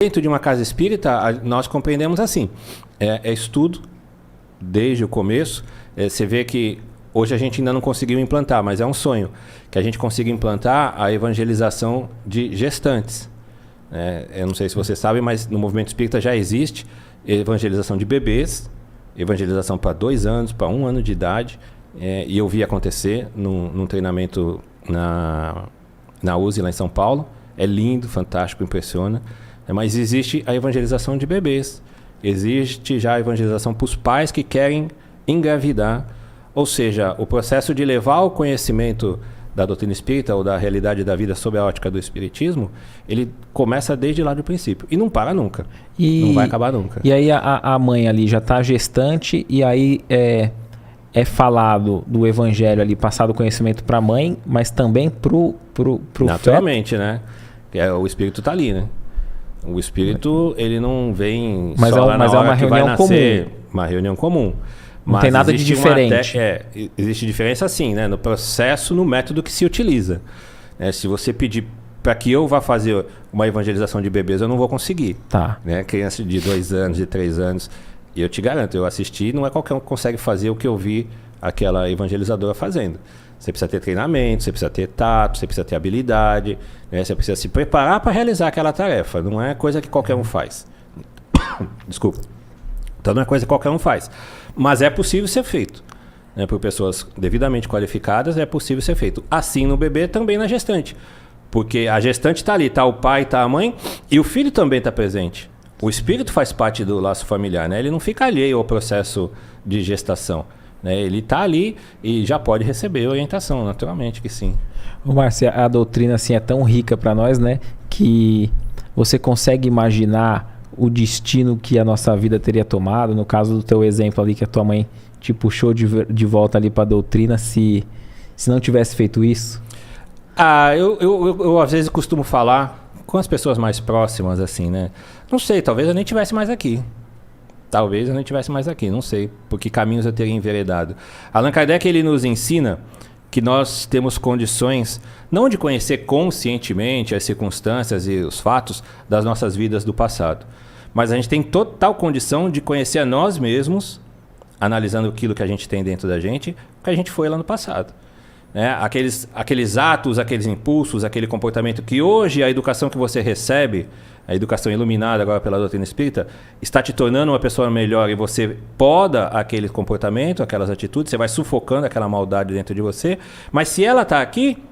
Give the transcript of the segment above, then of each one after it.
Dentro de uma casa espírita, nós compreendemos assim, é estudo desde o começo. Você vê que hoje a gente ainda não conseguiu implantar, mas é um sonho, que a gente consiga implantar a evangelização de gestantes. Eu não sei se você sabe, mas no movimento espírita já existe evangelização de bebês, evangelização para 2 anos, para 1 ano de idade, e eu vi acontecer num treinamento na USE, lá em São Paulo. É lindo, fantástico, impressiona. Mas existe a evangelização de bebês, existe já a evangelização para os pais que querem engravidar, ou seja, o processo de levar o conhecimento da doutrina espírita ou da realidade da vida sob a ótica do espiritismo, ele começa desde lá do princípio e não para nunca, não vai acabar nunca. E aí a mãe ali já está gestante e aí é falado do evangelho ali, passado o conhecimento para a mãe, mas também pro naturalmente, feto. Né? O espírito está ali, né? O espírito, ele não vem mas só lá na hora que vai nascer. Comum. Uma reunião comum. Não tem nada de diferente. Existe diferença sim, né? No processo, no método que se utiliza. Se você pedir para que eu vá fazer uma evangelização de bebês, eu não vou conseguir. Tá. Criança de 2 anos, de 3 anos. E eu te garanto, eu assisti, não é qualquer um que consegue fazer o que eu vi aquela evangelizadora fazendo. Você precisa ter treinamento, você precisa ter tato, você precisa ter habilidade, você precisa se preparar para realizar aquela tarefa. Não é coisa que qualquer um faz. Desculpa. Então não é coisa que qualquer um faz. Mas é possível ser feito. Por pessoas devidamente qualificadas, é possível ser feito. Assim no bebê, também na gestante. Porque a gestante está ali, está o pai, está a mãe, e o filho também está presente. O espírito faz parte do laço familiar, né? Ele não fica alheio ao processo de gestação. Ele está ali e já pode receber orientação, naturalmente que sim. Márcio, a doutrina assim, é tão rica para nós, né? Que você consegue imaginar o destino que a nossa vida teria tomado. No caso do teu exemplo ali, que a tua mãe te puxou de volta ali para a doutrina, se não tivesse feito isso? Eu às vezes costumo falar com as pessoas mais próximas, assim, né? Não sei, talvez eu nem estivesse mais aqui. Não sei por que caminhos eu teria enveredado. Allan Kardec, ele nos ensina que nós temos condições, não de conhecer conscientemente as circunstâncias e os fatos das nossas vidas do passado, mas a gente tem total condição de conhecer a nós mesmos, analisando aquilo que a gente tem dentro da gente, o que a gente foi lá no passado. Aqueles atos, aqueles impulsos, aquele comportamento que hoje a educação que você recebe, a educação iluminada agora pela doutrina espírita, está te tornando uma pessoa melhor e você poda aquele comportamento, aquelas atitudes, você vai sufocando aquela maldade dentro de você, mas se ela está aqui,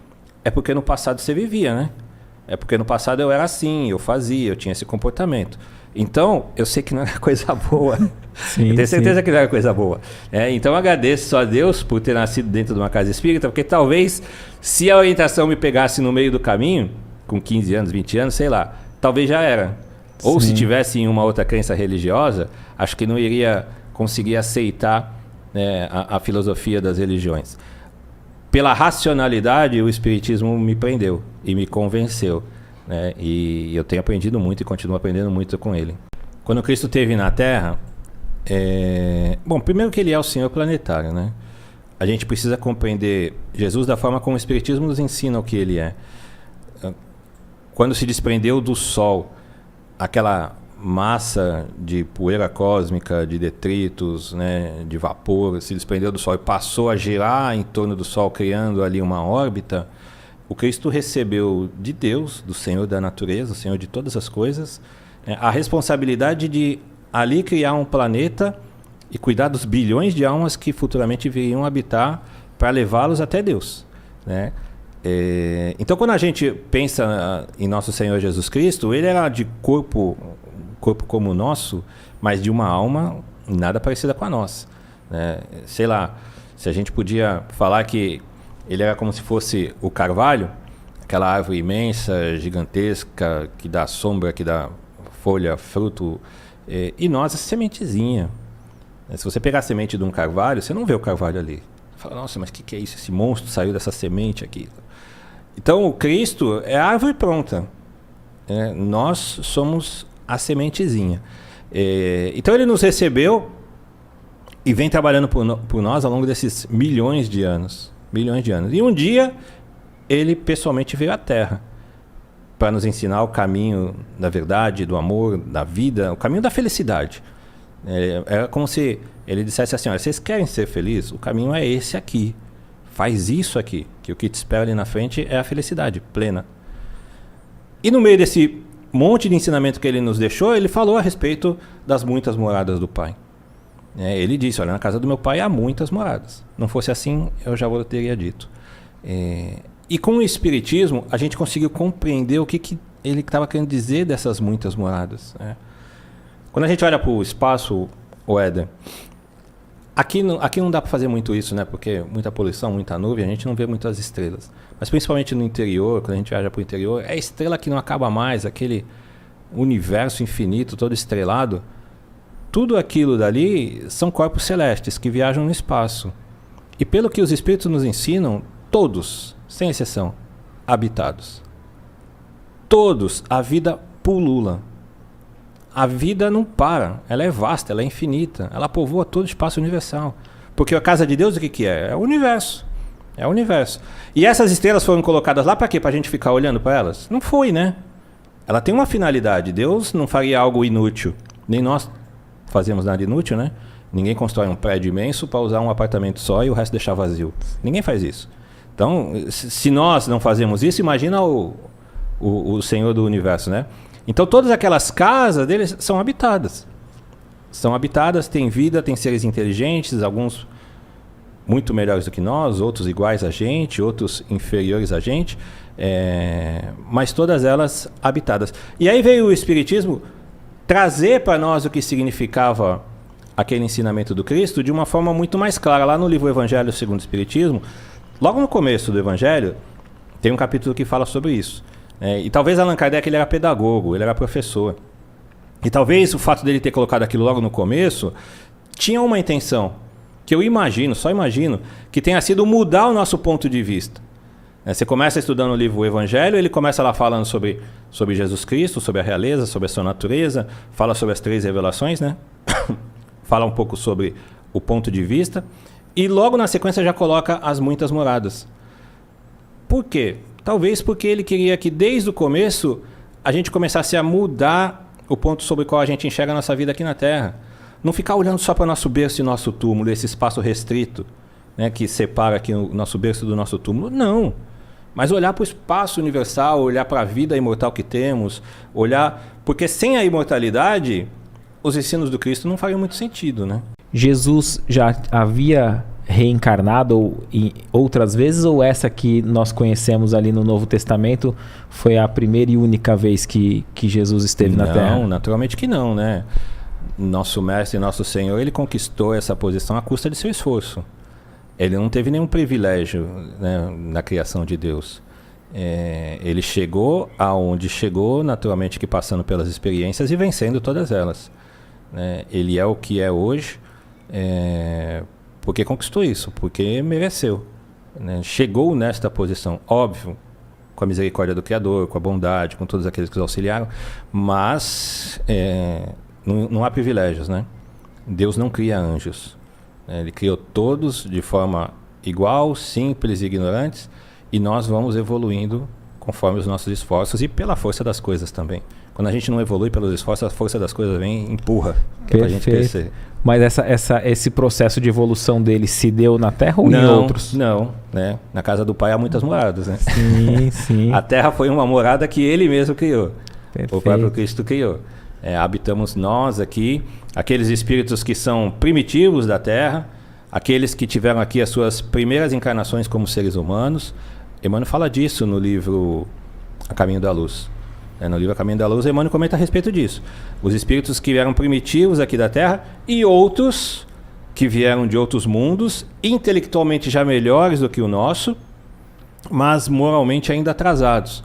é porque no passado você vivia, né? É porque no passado eu era assim, eu fazia, eu tinha esse comportamento. Então, eu sei que não era coisa boa. Sim, eu tenho certeza que não era coisa boa. Então, eu agradeço a Deus por ter nascido dentro de uma casa espírita, porque talvez, se a orientação me pegasse no meio do caminho, com 15 anos, 20 anos, sei lá, talvez já era. Ou se tivesse em uma outra crença religiosa, acho que não iria conseguir aceitar a filosofia das religiões. Pela racionalidade, o espiritismo me prendeu e me convenceu. E eu tenho aprendido muito e continuo aprendendo muito com ele. Quando Cristo esteve na Terra, primeiro que ele é o Senhor planetário, né? A gente precisa compreender Jesus da forma como o Espiritismo nos ensina o que ele é. Quando se desprendeu do Sol, aquela massa de poeira cósmica, de detritos, né, de vapor, se desprendeu do Sol e passou a girar em torno do Sol, criando ali uma órbita, o Cristo recebeu de Deus, do Senhor da natureza, o Senhor de todas as coisas, a responsabilidade de ali criar um planeta e cuidar dos bilhões de almas que futuramente viriam habitar para levá-los até Deus, né? Então, quando a gente pensa em nosso Senhor Jesus Cristo, ele era de corpo como o nosso, mas de uma alma nada parecida com a nossa, né? Sei lá, se a gente podia falar que ele era como se fosse o carvalho, aquela árvore imensa, gigantesca, que dá sombra, que dá folha, fruto, e nós a sementezinha. Se você pegar a semente de um carvalho, você não vê o carvalho ali. Você fala, nossa, mas o que é isso? Esse monstro saiu dessa semente aqui. Então, o Cristo é a árvore pronta. Nós somos a sementezinha. Então, ele nos recebeu e vem trabalhando por nós ao longo desses milhões de anos. E um dia, ele pessoalmente veio à Terra para nos ensinar o caminho da verdade, do amor, da vida, o caminho da felicidade. Era como se ele dissesse assim: olha, vocês querem ser felizes? O caminho é esse aqui. Faz isso aqui, que o que te espera ali na frente é a felicidade plena. E no meio desse monte de ensinamento que ele nos deixou, ele falou a respeito das muitas moradas do Pai. Ele disse: olha, na casa do meu Pai há muitas moradas. Não fosse assim, eu já o teria dito. E com o Espiritismo, a gente conseguiu compreender o que ele estava querendo dizer dessas muitas moradas. Quando a gente olha para o espaço, o Éder, aqui não dá para fazer muito isso, né? Porque muita poluição, muita nuvem, a gente não vê muitas estrelas. Mas principalmente no interior, quando a gente viaja para o interior, é estrela que não acaba mais, aquele universo infinito, todo estrelado. Tudo aquilo dali são corpos celestes que viajam no espaço. E pelo que os Espíritos nos ensinam, todos, sem exceção, habitados. Todos, a vida pulula. A vida não para, ela é vasta, ela é infinita, ela povoa todo o espaço universal. Porque a casa de Deus o que é? É o universo. É o universo. E essas estrelas foram colocadas lá para quê? Para a gente ficar olhando para elas? Não foi, né? Ela tem uma finalidade. Deus não faria algo inútil. Nem nós fazemos nada inútil, né? Ninguém constrói um prédio imenso para usar um apartamento só e o resto deixar vazio. Ninguém faz isso. Então, se nós não fazemos isso, imagina o Senhor do Universo, né? Então todas aquelas casas deles são habitadas. São habitadas, têm vida, têm seres inteligentes, alguns muito melhores do que nós, outros iguais a gente, outros inferiores a gente, mas todas elas habitadas. E aí veio o Espiritismo trazer para nós o que significava aquele ensinamento do Cristo de uma forma muito mais clara. Lá no livro Evangelho segundo o Espiritismo, logo no começo do Evangelho, tem um capítulo que fala sobre isso. E talvez Allan Kardec ele era pedagogo, ele era professor. E talvez o fato dele ter colocado aquilo logo no começo tinha uma intenção, que eu imagino, só imagino, que tenha sido mudar o nosso ponto de vista. Você começa estudando o livro O Evangelho, ele começa lá falando sobre Jesus Cristo, sobre a realeza, sobre a sua natureza, fala sobre as 3 revelações, né? Fala um pouco sobre o ponto de vista, e logo na sequência já coloca as muitas moradas. Por quê? Talvez porque ele queria que desde o começo a gente começasse a mudar o ponto sobre o qual a gente enxerga a nossa vida aqui na Terra. Não ficar olhando só para o nosso berço e nosso túmulo, esse espaço restrito, né, que separa aqui o nosso berço do nosso túmulo. Não. Mas olhar para o espaço universal, olhar para a vida imortal que temos, olhar... Porque sem a imortalidade, os ensinos do Cristo não fariam muito sentido, né? Jesus já havia reencarnado outras vezes, ou essa que nós conhecemos ali no Novo Testamento foi a primeira e única vez que Jesus esteve na Terra? Não, naturalmente que não, né? Nosso mestre, nosso Senhor, ele conquistou essa posição à custa de seu esforço. Ele não teve nenhum privilégio, né, na criação de Deus. Ele chegou aonde chegou, naturalmente que passando pelas experiências e vencendo todas elas. Ele é o que é hoje, porque conquistou isso, porque mereceu, né? Chegou nesta posição, óbvio, com a misericórdia do Criador, com a bondade, com todos aqueles que os auxiliaram, mas não há privilégios, né? Deus não cria anjos, né? Ele criou todos de forma igual, simples e ignorantes, e nós vamos evoluindo conforme os nossos esforços e pela força das coisas também. Quando a gente não evolui pelos esforços, a força das coisas vem e empurra, que é pra gente crescer. Mas esse processo de evolução dele se deu na Terra ou em outros? Não, né? Na casa do Pai há muitas moradas, né? Sim, sim. A Terra foi uma morada que ele mesmo criou. Perfeito. O próprio Cristo criou. Habitamos nós aqui, aqueles espíritos que são primitivos da Terra, aqueles que tiveram aqui as suas primeiras encarnações como seres humanos. Emmanuel fala disso no livro A Caminho da Luz. No livro A Caminho da Luz, Emmanuel comenta a respeito disso. Os espíritos que vieram primitivos aqui da Terra e outros que vieram de outros mundos, intelectualmente já melhores do que o nosso, mas moralmente ainda atrasados.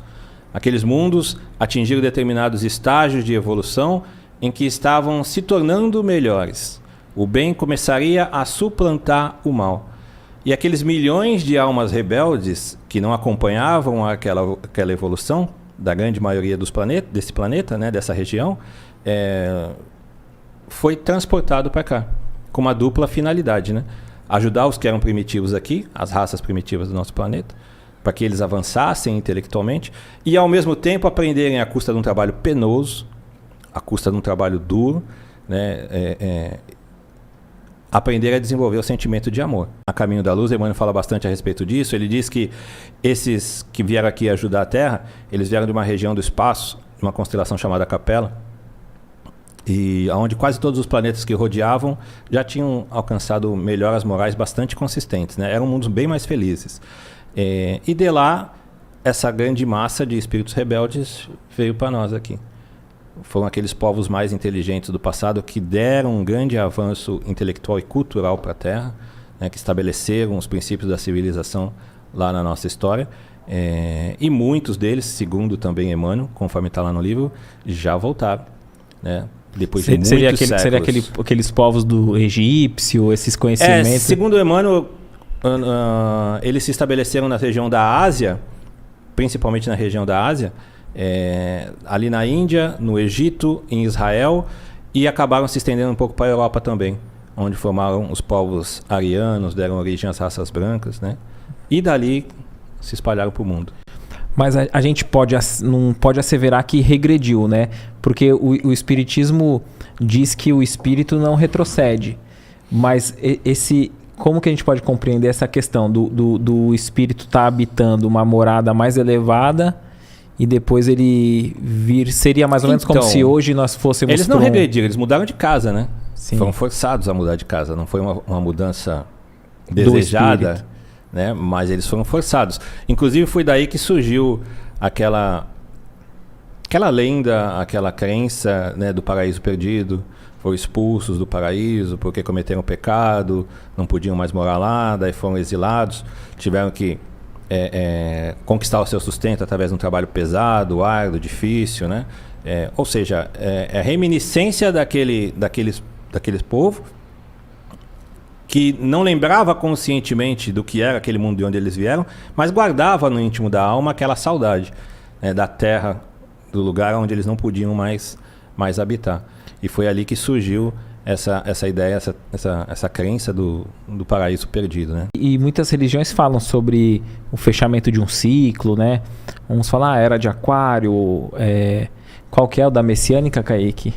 Aqueles mundos atingiram determinados estágios de evolução em que estavam se tornando melhores. O bem começaria a suplantar o mal. E aqueles milhões de almas rebeldes que não acompanhavam aquela evolução da grande maioria desse planeta, né, dessa região, foi transportado para cá, com uma dupla finalidade, né? Ajudar os que eram primitivos aqui, as raças primitivas do nosso planeta, para que eles avançassem intelectualmente e, ao mesmo tempo, aprenderem à custa de um trabalho penoso, à custa de um trabalho duro, né? Aprender a desenvolver o sentimento de amor. A Caminho da Luz, Emmanuel fala bastante a respeito disso. Ele diz que esses que vieram aqui ajudar a Terra, eles vieram de uma região do espaço, de uma constelação chamada Capela, e onde quase todos os planetas que rodeavam já tinham alcançado melhoras morais bastante consistentes, né? Eram mundos bem mais felizes. E de lá, essa grande massa de espíritos rebeldes veio para nós aqui. Foram aqueles povos mais inteligentes do passado que deram um grande avanço intelectual e cultural para a Terra, né? Que estabeleceram os princípios da civilização lá na nossa história. E muitos deles, segundo também Emmanuel, conforme está lá no livro, já voltaram, né? Depois de muitos séculos. Seria aqueles povos do egípcio, esses conhecimentos? Segundo Emmanuel, eles se estabeleceram na região da Ásia, principalmente na região da Ásia, ali na Índia, no Egito, em Israel, e acabaram se estendendo um pouco para a Europa também, onde formaram os povos arianos, deram origem às raças brancas, né? E dali se espalharam para o mundo. Mas a gente não pode asseverar que regrediu, né? Porque o Espiritismo diz que o espírito não retrocede. Mas como que a gente pode compreender essa questão do espírito estar habitando uma morada mais elevada e depois ele vir... Seria mais ou menos como se hoje nós fôssemos... Eles não regrediram, eles mudaram de casa, né? Sim. Foram forçados a mudar de casa. Não foi uma mudança desejada, né? Mas eles foram forçados. Inclusive foi daí que surgiu aquela lenda, aquela crença, né, do paraíso perdido. Foram expulsos do paraíso porque cometeram pecado, não podiam mais morar lá, daí foram exilados, tiveram que conquistar o seu sustento através de um trabalho pesado, árduo, difícil, né? Ou seja, é reminiscência daqueles povos que não lembrava conscientemente do que era aquele mundo de onde eles vieram, mas guardava no íntimo da alma aquela saudade, né, da terra, do lugar onde eles não podiam mais habitar. E foi ali que surgiu essa ideia, essa crença do paraíso perdido, né? E muitas religiões falam sobre o fechamento de um ciclo, né? Uns falam, era de Aquário, qual que é o da Messiânica, Kaique?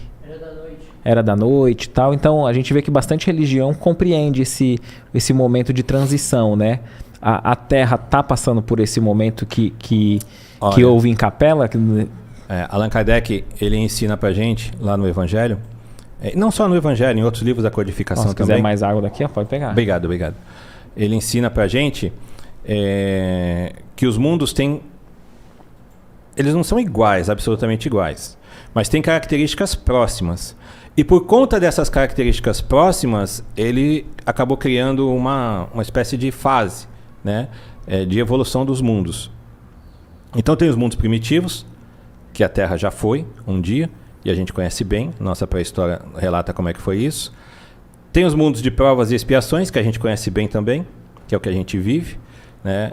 Era da noite e tal. Então a gente vê que bastante religião compreende esse momento de transição, né? A Terra está passando por esse momento que houve em Capela. Allan Kardec, ele ensina pra gente lá no Evangelho, não só no Evangelho, em outros livros da codificação também. Se quiser mais água daqui, pode pegar. Obrigado. Ele ensina pra gente que os mundos têm... Eles não são iguais, absolutamente iguais, mas têm características próximas. E por conta dessas características próximas, ele acabou criando uma espécie de fase, né, de evolução dos mundos. Então tem os mundos primitivos, que a Terra já foi um dia, e a gente conhece bem, nossa pré-história relata como é que foi isso. Tem os mundos de provas e expiações, que a gente conhece bem também, que é o que a gente vive, né?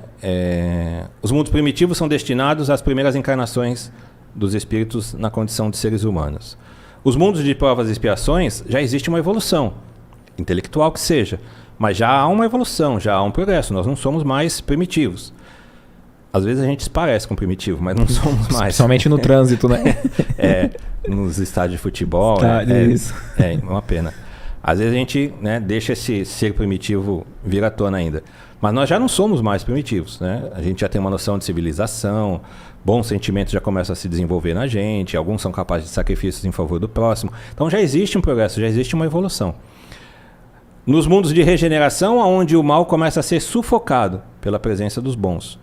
Os mundos primitivos são destinados às primeiras encarnações dos espíritos na condição de seres humanos. Os mundos de provas e expiações, já existe uma evolução, intelectual que seja, mas já há uma evolução, já há um progresso, nós não somos mais primitivos. Às vezes a gente se parece com primitivo, mas não somos mais. Principalmente no trânsito, né? Nos estádios de futebol. Isso. É uma pena. Às vezes a gente, né, deixa esse ser primitivo vir à tona ainda. Mas nós já não somos mais primitivos, né? A gente já tem uma noção de civilização, bons sentimentos já começam a se desenvolver na gente, alguns são capazes de sacrifícios em favor do próximo. Então já existe um progresso, já existe uma evolução. Nos mundos de regeneração, onde o mal começa a ser sufocado pela presença dos bons.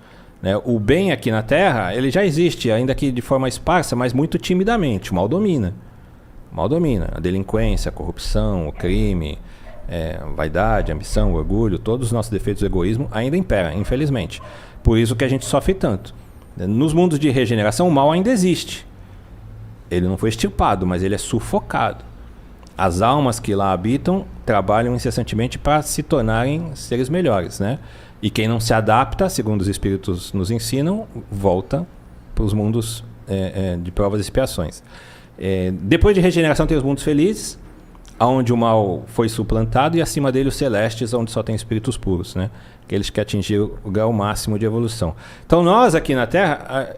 O bem aqui na Terra, ele já existe, ainda que de forma esparsa, mas muito timidamente. O mal domina. O mal domina. A delinquência, a corrupção, o crime, a vaidade, a ambição, o orgulho, todos os nossos defeitos do egoísmo ainda imperam, infelizmente. Por isso que a gente sofre tanto. Nos mundos de regeneração, o mal ainda existe. Ele não foi extirpado, mas ele é sufocado. As almas que lá habitam trabalham incessantemente para se tornarem seres melhores, né? E quem não se adapta, segundo os espíritos nos ensinam, volta para os mundos de provas e expiações. Depois de regeneração tem os mundos felizes, onde o mal foi suplantado, e acima dele os celestes, onde só tem espíritos puros, né? Aqueles que atingiram o grau máximo de evolução. Então nós aqui na Terra,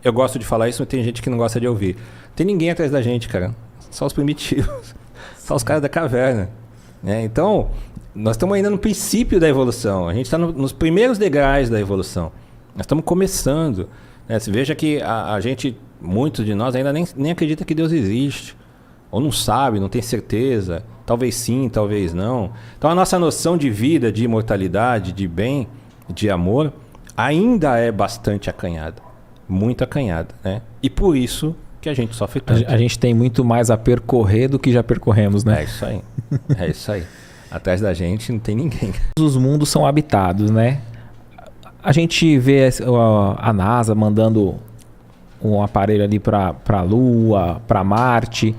eu gosto de falar isso, mas tem gente que não gosta de ouvir. Não tem ninguém atrás da gente, cara. Só os primitivos. Só os caras da caverna. Né? Então, nós estamos ainda no princípio da evolução. A gente está nos primeiros degraus da evolução. Nós estamos começando. Né? Você veja que a gente, muitos de nós, ainda nem acredita que Deus existe. Ou não sabe, não tem certeza. Talvez sim, talvez não. Então a nossa noção de vida, de imortalidade, de bem, de amor, ainda é bastante acanhada. Muito acanhada, né? E por isso que a gente sofre tanto. A gente tem muito mais a percorrer do que já percorremos, né? É isso aí. É isso aí. Atrás da gente não tem ninguém. Os mundos são habitados, né? A gente vê a NASA mandando um aparelho ali para a Lua, para Marte.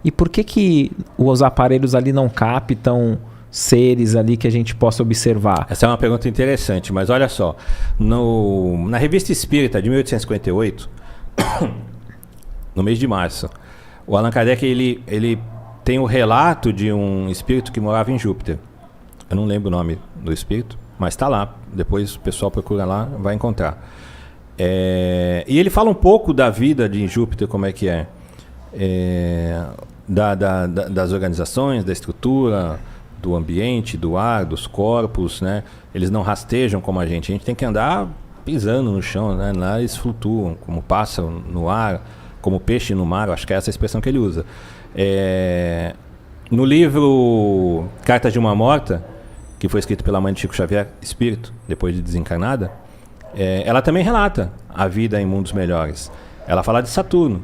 E por que os aparelhos ali não captam seres ali que a gente possa observar? Essa é uma pergunta interessante, mas olha só. Na Revista Espírita de 1858, no mês de março, o Allan Kardec ele tem o relato de um espírito que morava em Júpiter. Eu não lembro o nome do espírito, mas está lá. Depois o pessoal procura lá, vai encontrar. E ele fala um pouco da vida de Júpiter, como é que é. Das organizações, da estrutura, do ambiente, do ar, dos corpos, né? Eles não rastejam como a gente tem que andar pisando no chão, né? Lá eles flutuam, como pássaro no ar, como peixe no mar, acho que é essa a expressão que ele usa. No livro Cartas de uma Morta, que foi escrito pela mãe de Chico Xavier, espírito, depois de desencarnada, ela também relata a vida em mundos melhores. Ela fala de Saturno.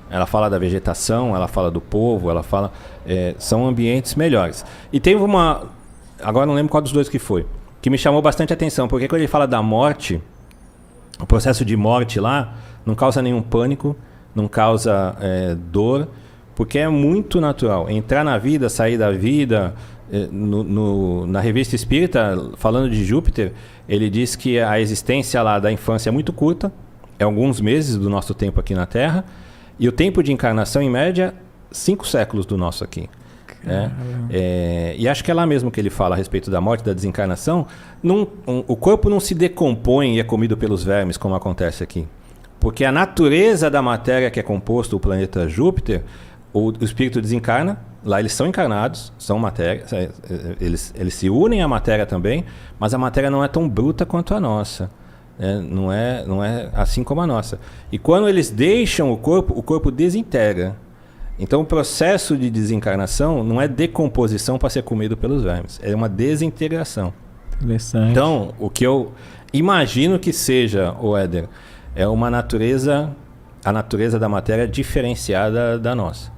Ela fala da vegetação, ela fala do povo, ela fala... são ambientes melhores. E teve agora não lembro qual dos dois que foi, que me chamou bastante atenção, porque quando ele fala da morte, o processo de morte lá não causa nenhum pânico, não causa dor, porque é muito natural. Entrar na vida, sair da vida... na Revista Espírita, falando de Júpiter, ele diz que a existência lá da infância é muito curta, é alguns meses do nosso tempo aqui na Terra, e o tempo de encarnação, em média, 5 séculos do nosso aqui. Né? E acho que é lá mesmo que ele fala a respeito da morte, da desencarnação. O corpo não se decompõe e é comido pelos vermes, como acontece aqui. Porque a natureza da matéria que é composto o planeta Júpiter, o espírito desencarna, lá eles são encarnados, são matéria, eles se unem à matéria também, mas a matéria não é tão bruta quanto a nossa. Não é assim como a nossa. E quando eles deixam o corpo desintegra. Então o processo de desencarnação não é decomposição para ser comido pelos vermes, é uma desintegração. Interessante. Então, o que eu imagino que seja, Éder, é a natureza da matéria diferenciada da nossa.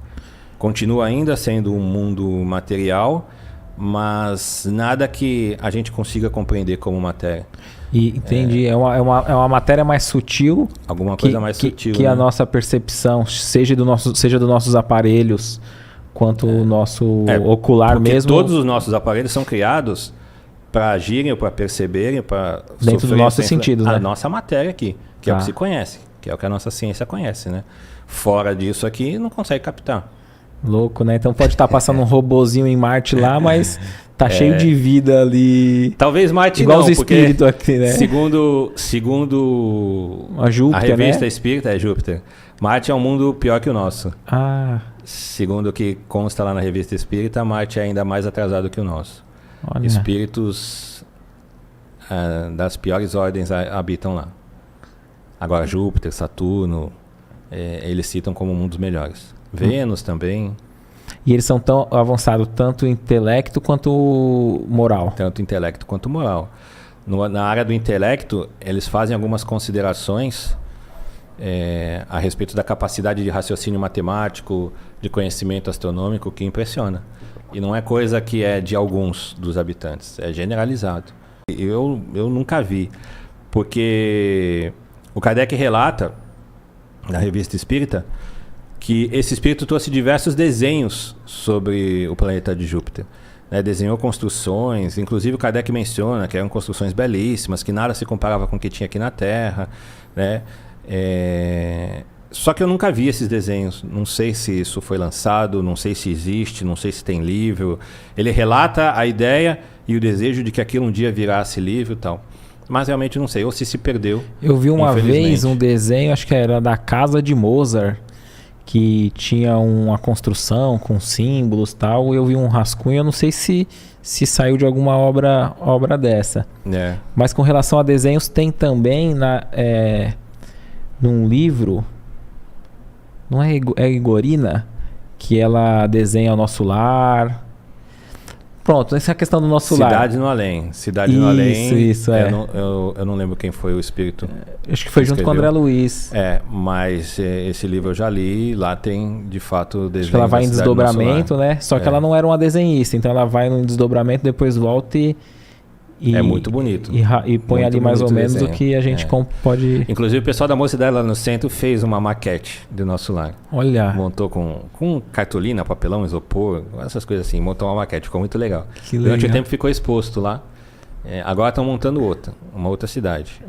Continua ainda sendo um mundo material, mas nada que a gente consiga compreender como matéria. E entendi, é uma matéria mais sutil. Alguma coisa mais sutil. Que a nossa percepção, seja dos nossos aparelhos, quanto o nosso ocular mesmo. Todos os nossos aparelhos são criados para agirem, para perceberem, para dentro dos nossos sentidos, né? A nossa matéria aqui, que é o que se conhece, que é o que a nossa ciência conhece, né? Fora disso aqui, não consegue captar. Louco, né? Então pode estar passando um robozinho em Marte lá, mas tá cheio de vida ali. Talvez Marte igual não, os espíritos aqui, né? Segundo a Júpiter, a revista né? Espírita, é Júpiter. Marte é um mundo pior que o nosso. Segundo o que consta lá na revista Espírita, Marte é ainda mais atrasado que o nosso. Olha. Espíritos das piores ordens habitam lá. Agora Júpiter, Saturno, eles citam como mundos melhores. Vênus também. E eles são tão avançados, tanto intelecto quanto moral. Tanto intelecto quanto moral. Na área do intelecto, eles fazem algumas considerações a respeito da capacidade de raciocínio matemático, de conhecimento astronômico, que impressiona. E não é coisa que é de alguns dos habitantes, é generalizado. Eu nunca vi, porque o Kardec relata, na Revista Espírita, que esse espírito trouxe diversos desenhos sobre o planeta de Júpiter. Desenhou construções, inclusive o Kardec menciona que eram construções belíssimas, que nada se comparava com o que tinha aqui na Terra. Só que eu nunca vi esses desenhos. Não sei se isso foi lançado, não sei se existe, não sei se tem livro. Ele relata a ideia e o desejo de que aquilo um dia virasse livro e tal. Mas realmente não sei, ou se perdeu. Eu vi uma vez um desenho, acho que era da casa de Mozart, que tinha uma construção com símbolos e tal. Eu vi um rascunho, eu não sei se saiu de alguma obra dessa. É. Mas com relação a desenhos, tem também num livro, não é Igorina, que ela desenha o nosso lar. Pronto, essa é a questão do nosso lar. Cidade no Além. Cidade no Além. Isso, é. Eu não lembro quem foi o espírito. Acho que foi junto com o André Luiz. Mas esse livro eu já li. Lá tem, de fato, desenho. Acho que ela vai em desdobramento, né? Só que ela não era uma desenhista. Então ela vai no desdobramento, depois volta e é muito bonito. E põe ali mais ou menos desenho. O que a gente pode... Inclusive o pessoal da Mocidade lá no centro fez uma maquete do nosso lar. Olha. Montou com cartolina, papelão, isopor, essas coisas assim. Montou uma maquete, ficou muito legal. Que legal. Durante o tempo ficou exposto lá. Agora estão montando uma outra cidade.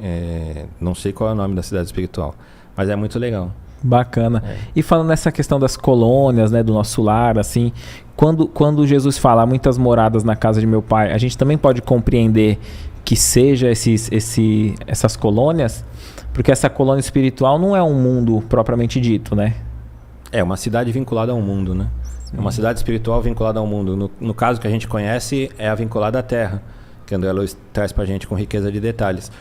Não sei qual é o nome da cidade espiritual, mas é muito legal. Bacana. E falando nessa questão das colônias, né, do nosso lar, assim, quando Jesus fala muitas moradas na casa de meu pai, a gente também pode compreender que seja essas colônias, porque essa colônia espiritual não é um mundo propriamente dito, né? É uma cidade vinculada ao mundo, né? É uma cidade espiritual vinculada ao mundo. No caso que a gente conhece, é a vinculada à terra, que André Luiz traz pra gente com riqueza de detalhes.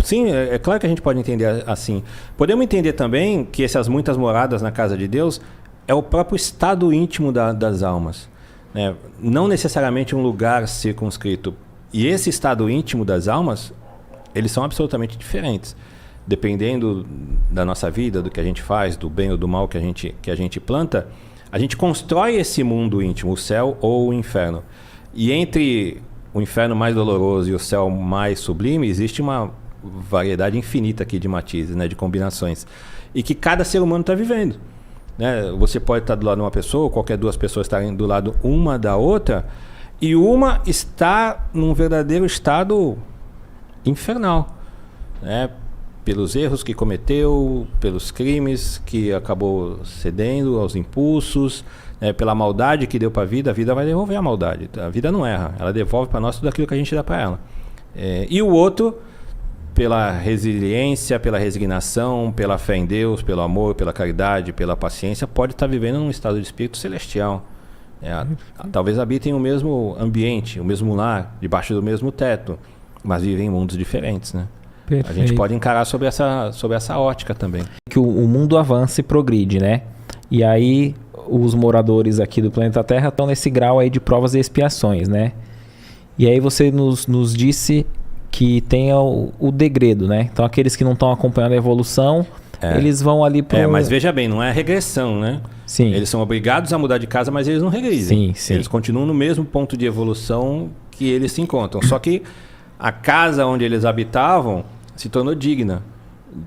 Sim, é claro que a gente pode entender assim. Podemos entender também que essas muitas moradas na casa de Deus é o próprio estado íntimo das almas, né? Não necessariamente um lugar circunscrito. E esse estado íntimo das almas, eles são absolutamente diferentes. Dependendo da nossa vida, do que a gente faz, do bem ou do mal que a gente planta, a gente constrói esse mundo íntimo, o céu ou o inferno. E entre o inferno mais doloroso e o céu mais sublime, existe uma variedade infinita aqui de matizes, né, de combinações, e que cada ser humano está vivendo, né? Você pode estar do lado de uma pessoa, qualquer duas pessoas estarem do lado uma da outra, e uma está num verdadeiro estado infernal, né? Pelos erros que cometeu, pelos crimes que acabou cedendo aos impulsos, pela maldade que deu para a vida vai devolver a maldade. A vida não erra, ela devolve para nós tudo aquilo que a gente dá para ela. E o outro, pela resiliência, pela resignação, pela fé em Deus, pelo amor, pela caridade, pela paciência, pode estar vivendo num estado de espírito celestial. Talvez habitem o mesmo ambiente, o mesmo lar, debaixo do mesmo teto, mas vivem em mundos diferentes, né? Perfeito. A gente pode encarar sobre essa ótica também. Que o mundo avança e progride, né? E aí os moradores aqui do planeta Terra estão nesse grau aí de provas e expiações, né? E aí você nos disse que tem o degredo, né? Então aqueles que não estão acompanhando a evolução, eles vão ali para mas veja bem, não é regressão, né? Sim. Eles são obrigados a mudar de casa, mas eles não regredem. Sim. Eles continuam no mesmo ponto de evolução que eles se encontram. Só que a casa onde eles habitavam se tornou digna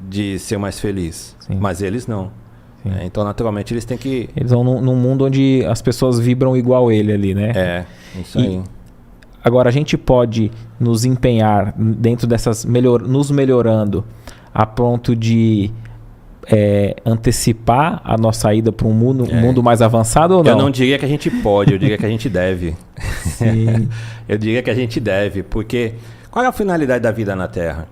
de ser mais feliz. Sim. Mas eles não. Então, naturalmente, eles têm que... Eles vão num mundo onde as pessoas vibram igual ele ali, né? Isso aí. Agora, a gente pode nos empenhar dentro dessas... nos melhorando a ponto de antecipar a nossa ida para um mundo mais avançado ou não? Eu não diria que a gente pode, eu diria que a gente deve. Sim. Eu diria que a gente deve, porque qual é a finalidade da vida na Terra?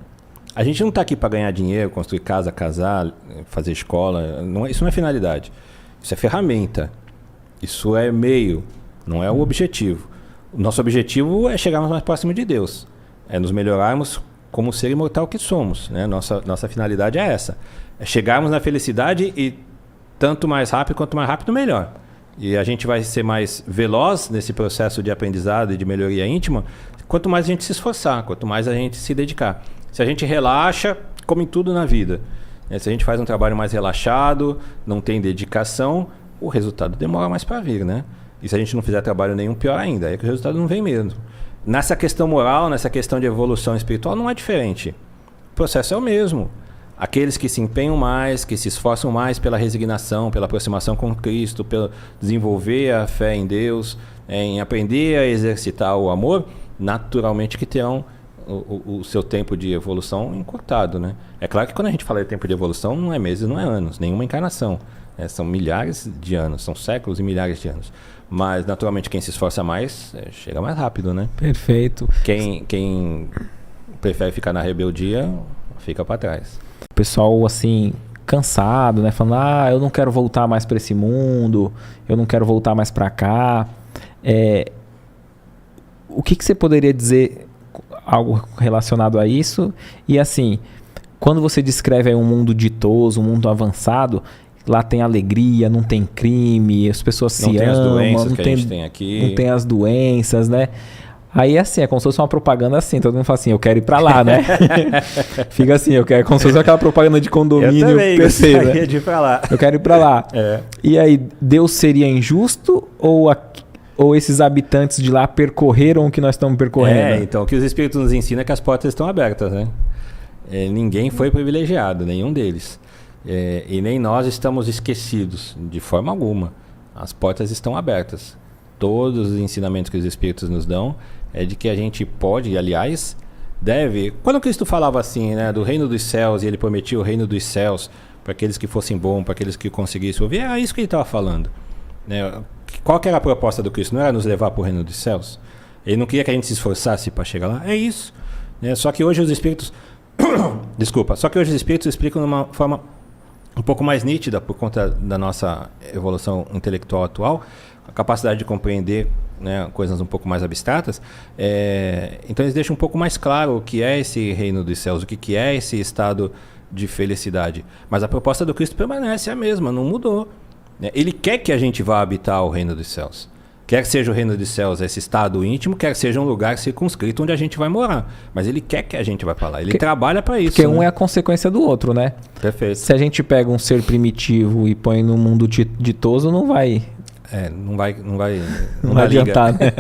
A gente não está aqui para ganhar dinheiro, construir casa, casar, fazer escola. Isso não é finalidade. Isso é ferramenta. Isso é meio, não é o objetivo. O nosso objetivo é chegarmos mais próximo de Deus. É nos melhorarmos como ser imortal que somos, né? Nossa finalidade é essa. É chegarmos na felicidade e quanto mais rápido, melhor. E a gente vai ser mais veloz nesse processo de aprendizado e de melhoria íntima, quanto mais a gente se esforçar, quanto mais a gente se dedicar. Se a gente relaxa, como em tudo na vida, né? Se a gente faz um trabalho mais relaxado, não tem dedicação, o resultado demora mais para vir, né? E se a gente não fizer trabalho nenhum, pior ainda, aí que o resultado não vem mesmo. Nessa questão moral, nessa questão de evolução espiritual, não é diferente. O processo é o mesmo. Aqueles que se empenham mais, que se esforçam mais pela resignação, pela aproximação com Cristo, pelo desenvolver a fé em Deus, em aprender a exercitar o amor, naturalmente que terão o seu tempo de evolução encurtado, né? É claro que quando a gente fala de tempo de evolução, não é meses, não é anos, nenhuma encarnação. São milhares de anos, são séculos e milhares de anos. Mas, naturalmente, quem se esforça mais, chega mais rápido, né? Perfeito. Quem prefere ficar na rebeldia, fica para trás. O pessoal, assim, cansado, né? Falando, eu não quero voltar mais para esse mundo, eu não quero voltar mais para cá. O que você poderia dizer, algo relacionado a isso? E assim, quando você descreve aí um mundo ditoso, um mundo avançado, lá tem alegria, não tem crime, as pessoas se amam, não tem as doenças que a gente tem aqui. Não tem as doenças, né? Aí assim, é como se fosse uma propaganda assim, todo mundo fala assim, eu quero ir pra lá, né? Fica assim, eu quero, como se fosse aquela propaganda de condomínio. Eu também gostaria de ir pra lá. Eu quero ir pra lá. E aí, Deus seria injusto ou esses habitantes de lá percorreram o que nós estamos percorrendo? Então o que os Espíritos nos ensinam é que as portas estão abertas, né? Ninguém foi privilegiado, nenhum deles. E nem nós estamos esquecidos, de forma alguma. As portas estão abertas. Todos os ensinamentos que os Espíritos nos dão é de que a gente pode, e aliás, deve... Quando Cristo falava assim, né, do reino dos céus, e ele prometia o reino dos céus para aqueles que fossem bons, para aqueles que conseguissem ouvir, é isso que ele estava falando. Né? Qual que era a proposta do Cristo? Não era nos levar para o reino dos céus? Ele não queria que a gente se esforçasse para chegar lá? É isso. Né? Só que hoje os Espíritos... Desculpa. Só que hoje os Espíritos explicam de uma forma um pouco mais nítida, por conta da nossa evolução intelectual atual, a capacidade de compreender, né, coisas um pouco mais abstratas. Então eles deixam um pouco mais claro o que é esse reino dos céus, o que é esse estado de felicidade. Mas a proposta do Cristo permanece a mesma, não mudou. Ele quer que a gente vá habitar o reino dos céus. Quer que seja o reino dos céus esse estado íntimo, quer que seja um lugar circunscrito onde a gente vai morar. Mas ele quer que a gente vá para lá. Ele trabalha para isso. Porque um é a consequência do outro, né? Perfeito. Se a gente pega um ser primitivo e põe no mundo ditoso, não vai... Não vai adiantar, né?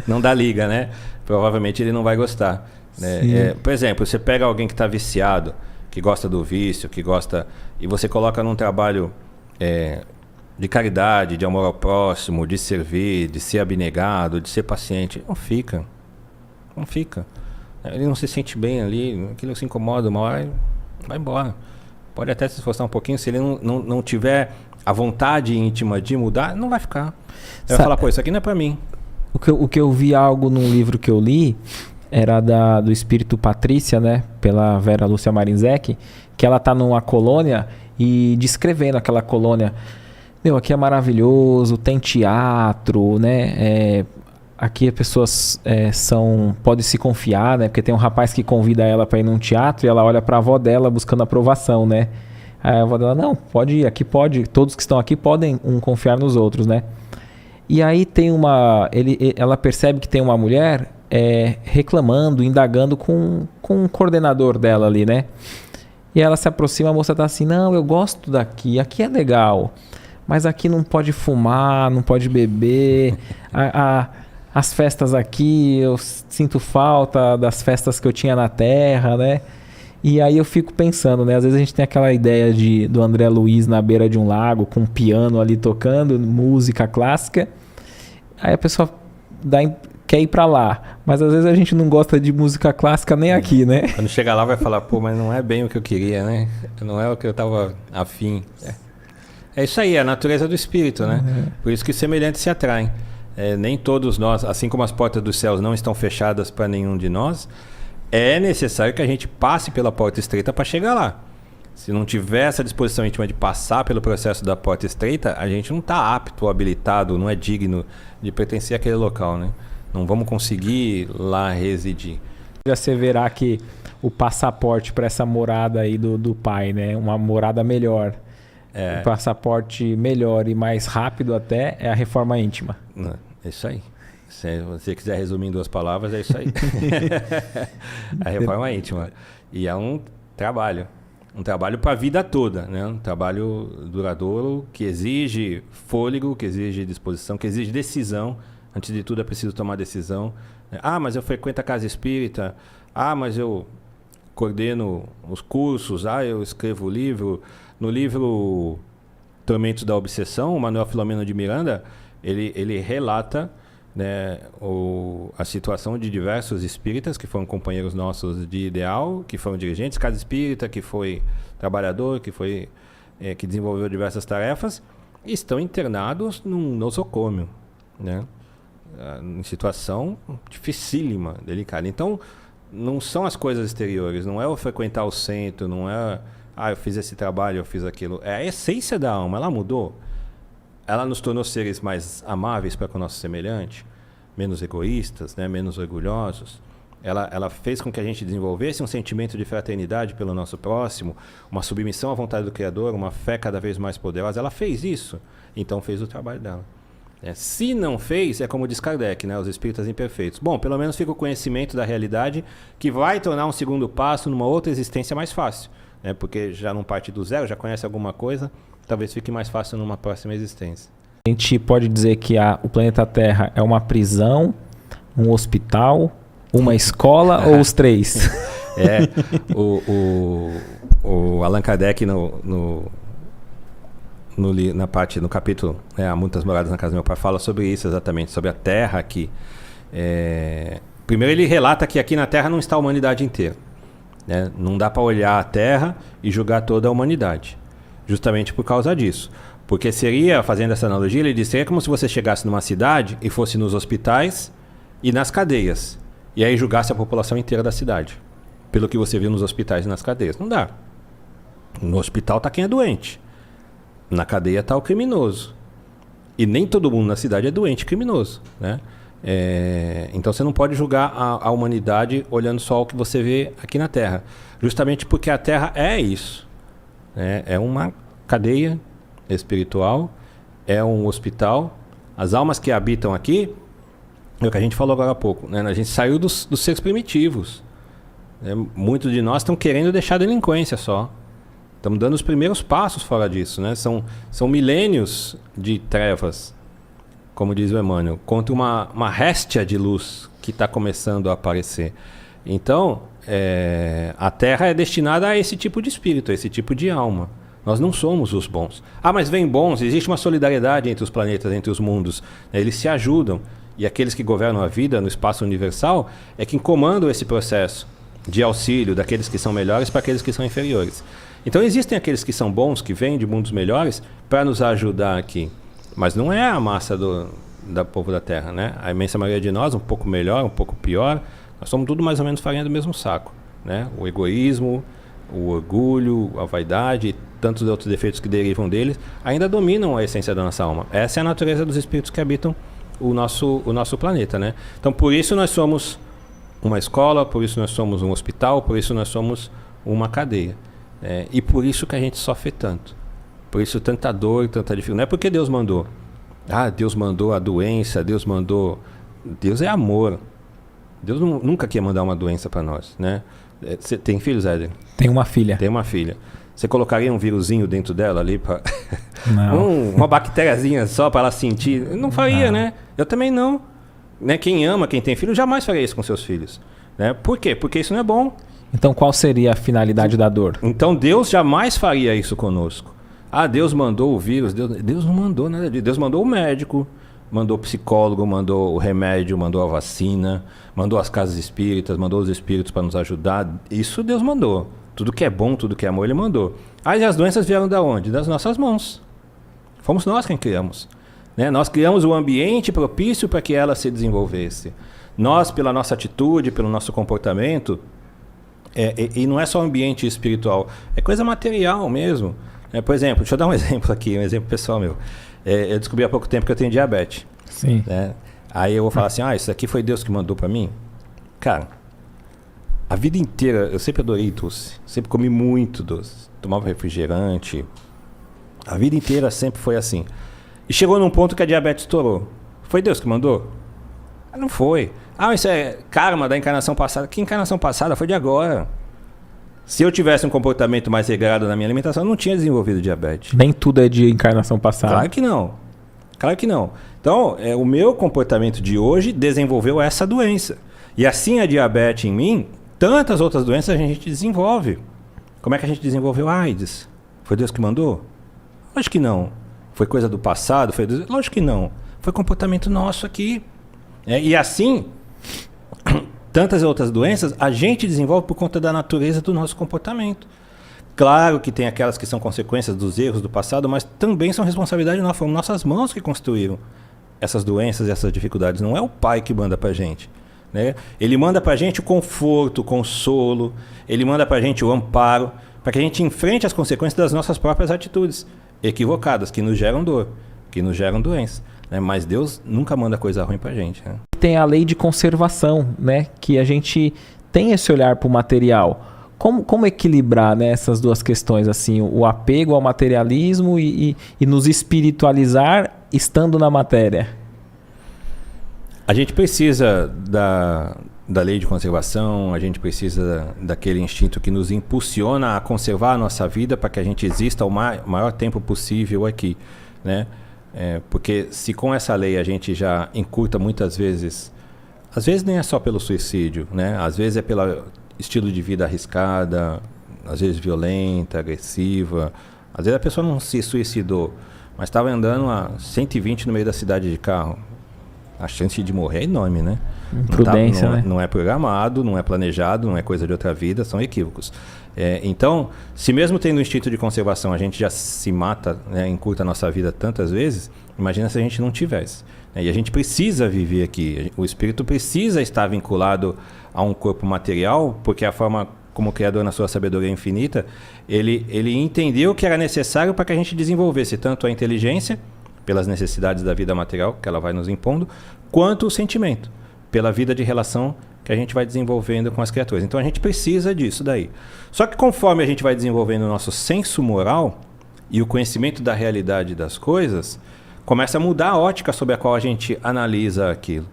Não dá liga, né? Provavelmente ele não vai gostar. Né? Por exemplo, você pega alguém que está viciado, que gosta do vício, que gosta... E você coloca num trabalho... de caridade, de amor ao próximo, de servir, de ser abnegado, de ser paciente. Não fica. Ele não se sente bem ali, aquilo se incomoda uma hora, vai embora. Pode até se esforçar um pouquinho, se ele não tiver a vontade íntima de mudar, não vai ficar. Ele vai falar, pô, isso aqui não é pra mim. O que eu vi algo num livro que eu li, era do Espírito Patrícia, né, pela Vera Lúcia Marinzec, que ela tá numa colônia e descrevendo aquela colônia. Aqui é maravilhoso, tem teatro, né? Aqui as pessoas podem se confiar, né? Porque tem um rapaz que convida ela para ir num teatro e ela olha para a avó dela buscando aprovação, né? Aí a avó dela, não, pode ir, aqui pode, todos que estão aqui podem confiar nos outros, né? E aí tem ela percebe que tem uma mulher reclamando, indagando com um coordenador dela ali, né? E ela se aproxima, a moça tá assim, não, eu gosto daqui, aqui é legal. Mas aqui não pode fumar, não pode beber. As festas aqui, eu sinto falta das festas que eu tinha na Terra, né? E aí eu fico pensando, né? Às vezes a gente tem aquela ideia do André Luiz na beira de um lago, com um piano ali tocando, música clássica. Aí a pessoa quer ir pra lá. Mas às vezes a gente não gosta de música clássica nem aqui, né? Quando chegar lá vai falar, pô, mas não é bem o que eu queria, né? Não é o que eu tava afim. É isso aí, é a natureza do espírito, né? Uhum. Por isso que semelhantes se atraem. Nem todos nós, assim como as portas dos céus não estão fechadas para nenhum de nós, é necessário que a gente passe pela porta estreita para chegar lá. Se não tiver essa disposição íntima de passar pelo processo da porta estreita, a gente não está apto, habilitado, não é digno de pertencer àquele local, né? Não vamos conseguir lá residir. Você verá que o passaporte para essa morada aí do pai, né? Uma morada melhor. O passaporte melhor e mais rápido até é a reforma íntima. É isso aí. Se você quiser resumir em 2 palavras, é isso aí. A reforma íntima. E é um trabalho para a vida toda, né? Um trabalho duradouro que exige fôlego, que exige disposição, que exige decisão. Antes de tudo é preciso tomar decisão. Mas eu frequento a casa espírita. Mas eu coordeno os cursos. Eu escrevo livro. No livro Tormentos da Obsessão, o Manuel Filomeno de Miranda, ele relata né, a situação de diversos espíritas que foram companheiros nossos de ideal, que foram dirigentes, cada espírita que foi trabalhador, que desenvolveu diversas tarefas, estão internados num nosocômio, né, em situação dificílima, delicada. Então, não são as coisas exteriores, não é eu frequentar o centro, não é, eu fiz esse trabalho, eu fiz aquilo. É a essência da alma, ela mudou. Ela nos tornou seres mais amáveis para com o nosso semelhante, menos egoístas, né, menos orgulhosos. Ela fez com que a gente desenvolvesse um sentimento de fraternidade pelo nosso próximo, uma submissão à vontade do Criador, uma fé cada vez mais poderosa. Ela fez isso, então fez o trabalho dela. Se não fez, é como diz Kardec, né, os espíritas imperfeitos. Bom, pelo menos fica o conhecimento da realidade, que vai tornar um segundo passo numa outra existência mais fácil, né, porque já não parte do zero, já conhece alguma coisa, talvez fique mais fácil numa próxima existência. A gente pode dizer que o planeta Terra é uma prisão, um hospital, uma escola ou os três? O Allan Kardec no capítulo, né, Há Muitas Moradas na Casa do Meu Pai, fala sobre isso exatamente, sobre a Terra aqui. Primeiro ele relata que aqui na Terra não está a humanidade inteira, né? Não dá para olhar a Terra e julgar toda a humanidade, justamente por causa disso. Porque seria, fazendo essa analogia, ele disse, seria como se você chegasse numa cidade e fosse nos hospitais e nas cadeias, e aí julgasse a população inteira da cidade, pelo que você viu nos hospitais e nas cadeias. Não dá. No hospital está quem é doente, na cadeia está o criminoso, e nem todo mundo na cidade é doente e criminoso, né? Então você não pode julgar a humanidade olhando só o que você vê aqui na Terra, justamente porque a Terra é isso, né? É uma cadeia espiritual, é um hospital. As almas que habitam aqui, é o que a gente falou agora há pouco, né? A gente saiu dos seres primitivos, né? Muitos de nós estão querendo deixar a delinquência só. Estamos dando os primeiros passos fora disso, né? São milênios de trevas, como diz o Emmanuel, contra uma réstia de luz que está começando a aparecer. Então, a Terra é destinada a esse tipo de espírito, a esse tipo de alma. Nós não somos os bons. Mas vem bons, existe uma solidariedade entre os planetas, entre os mundos, né? Eles se ajudam. E aqueles que governam a vida no espaço universal é quem comandam esse processo de auxílio daqueles que são melhores para aqueles que são inferiores. Então existem aqueles que são bons, que vêm de mundos melhores, para nos ajudar aqui. Mas não é a massa do povo da Terra, né? A imensa maioria de nós, um pouco melhor, um pouco pior, nós somos tudo mais ou menos farinha do mesmo saco, né? O egoísmo, o orgulho, a vaidade, tantos outros defeitos que derivam deles, ainda dominam a essência da nossa alma. Essa é a natureza dos espíritos que habitam o nosso planeta, né? Então, por isso nós somos uma escola, por isso nós somos um hospital, por isso nós somos uma cadeia. E por isso que a gente sofre tanto. Por isso tanta dor, tanta dificuldade. Não é porque Deus mandou. Deus mandou a doença, Deus mandou... Deus é amor. Deus nunca quer mandar uma doença para nós, né? Você tem filhos, Éder? Tenho uma filha. Tem uma filha. Você colocaria um vírusinho dentro dela ali para uma bactériazinha só para ela sentir? Não faria, né? Eu também não. Né? Quem ama, quem tem filho, jamais faria isso com seus filhos. Né? Por quê? Porque isso não é bom. Então qual seria a finalidade da dor? Então Deus jamais faria isso conosco. Deus mandou o vírus. Deus não mandou nada disso. Deus mandou o médico, mandou o psicólogo, mandou o remédio, mandou a vacina, mandou as casas espíritas, mandou os espíritos para nos ajudar. Isso Deus mandou. Tudo que é bom, tudo que é amor, Ele mandou. E as doenças vieram da onde? Das nossas mãos. Fomos nós quem criamos. Né? Nós criamos o ambiente propício para que ela se desenvolvesse. Nós, pela nossa atitude, pelo nosso comportamento, e não é só ambiente espiritual, é coisa material mesmo. Por exemplo, deixa eu dar um exemplo aqui, um exemplo pessoal meu. Eu descobri há pouco tempo que eu tenho diabetes. Sim. Né? Aí eu vou falar assim, isso aqui foi Deus que mandou para mim? Cara, a vida inteira eu sempre adorei doce, sempre comi muito doce, tomava refrigerante, a vida inteira sempre foi assim. E chegou num ponto que a diabetes estourou. Foi Deus que mandou? Não foi. Isso é karma da encarnação passada. Que encarnação passada? Foi de agora. Se eu tivesse um comportamento mais regrado na minha alimentação, eu não tinha desenvolvido diabetes. Nem tudo é de encarnação passada. Claro que não. Claro que não. Então, o meu comportamento de hoje desenvolveu essa doença. E assim a diabetes em mim, tantas outras doenças a gente desenvolve. Como é que a gente desenvolveu a AIDS? Foi Deus que mandou? Lógico que não. Foi coisa do passado? Lógico que não. Foi comportamento nosso aqui. E assim, tantas outras doenças a gente desenvolve por conta da natureza do nosso comportamento. Claro que tem aquelas que são consequências dos erros do passado, mas também são responsabilidade nossa, foram nossas mãos que construíram essas doenças e essas dificuldades. Não é o pai que manda pra gente, né? Ele manda pra gente o conforto, o consolo, ele manda pra gente o amparo, para que a gente enfrente as consequências das nossas próprias atitudes equivocadas, que nos geram dor, que nos geram doença, né? Mas Deus nunca manda coisa ruim pra gente, né? Tem a lei de conservação, né? Que a gente tem esse olhar para o material. Como equilibrar, né, essas duas questões, assim, o apego ao materialismo e nos espiritualizar estando na matéria? A gente precisa da lei de conservação, a gente precisa daquele instinto que nos impulsiona a conservar a nossa vida para que a gente exista o maior tempo possível aqui, né? Porque se com essa lei a gente já encurta muitas vezes, às vezes nem é só pelo suicídio, né? Às vezes é pelo estilo de vida arriscada, às vezes violenta, agressiva. Às vezes a pessoa não se suicidou, mas estava andando a 120 no meio da cidade de carro. A chance de morrer é enorme, né? Imprudência, né? Não é programado, não é planejado, não é coisa de outra vida, são equívocos. Então, se mesmo tendo o instinto de conservação a gente já se mata, né, encurta a nossa vida tantas vezes, imagina se a gente não tivesse. E a gente precisa viver aqui. O espírito precisa estar vinculado a um corpo material, porque a forma como o Criador, na sua sabedoria infinita, ele entendeu que era necessário para que a gente desenvolvesse tanto a inteligência, pelas necessidades da vida material que ela vai nos impondo, quanto o sentimento, pela vida de relação que a gente vai desenvolvendo com as criaturas. Então a gente precisa disso daí. Só que conforme a gente vai desenvolvendo o nosso senso moral e o conhecimento da realidade das coisas, começa a mudar a ótica sobre a qual a gente analisa aquilo.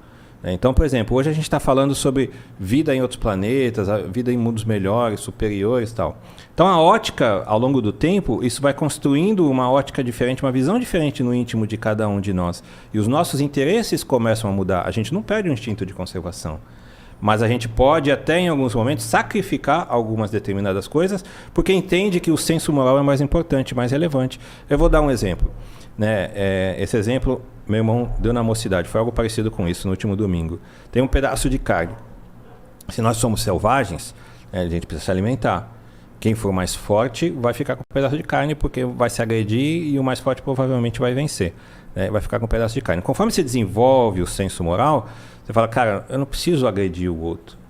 Então, por exemplo, hoje a gente está falando sobre vida em outros planetas, a vida em mundos melhores, superiores e tal. Então, a ótica, ao longo do tempo, isso vai construindo uma ótica diferente, uma visão diferente no íntimo de cada um de nós. E os nossos interesses começam a mudar. A gente não perde o instinto de conservação. Mas a gente pode até, em alguns momentos, sacrificar algumas determinadas coisas, porque entende que o senso moral é mais importante, mais relevante. Eu vou dar um exemplo. Esse exemplo meu irmão deu na mocidade, foi algo parecido com isso no último domingo. Tem um pedaço de carne. Se nós somos selvagens, a gente precisa se alimentar. Quem for mais forte vai ficar com um pedaço de carne, porque vai se agredir e o mais forte provavelmente vai vencer. Vai ficar com um pedaço de carne. Conforme você desenvolve o senso moral, você fala, cara, eu não preciso agredir o outro.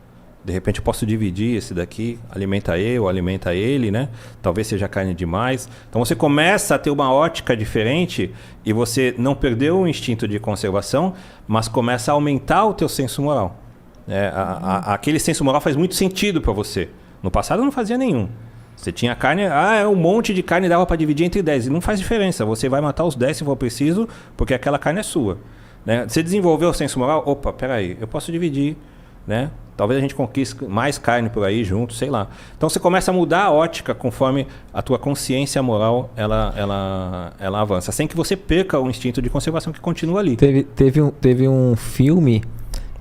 De repente eu posso dividir esse daqui, alimenta eu, alimenta ele, né? Talvez seja carne demais. Então você começa a ter uma ótica diferente e você não perdeu o instinto de conservação, mas começa a aumentar o teu senso moral. Aquele senso moral faz muito sentido para você. No passado não fazia nenhum. Você tinha carne, um monte de carne dava para dividir entre 10. E não faz diferença, você vai matar os 10 se for preciso, porque aquela carne é sua. Né? Você desenvolveu o senso moral, opa, peraí, eu posso dividir, né? Talvez a gente conquiste mais carne por aí junto, sei lá. Então você começa a mudar a ótica conforme a tua consciência moral ela avança, sem que você perca o instinto de conservação que continua ali. Teve um filme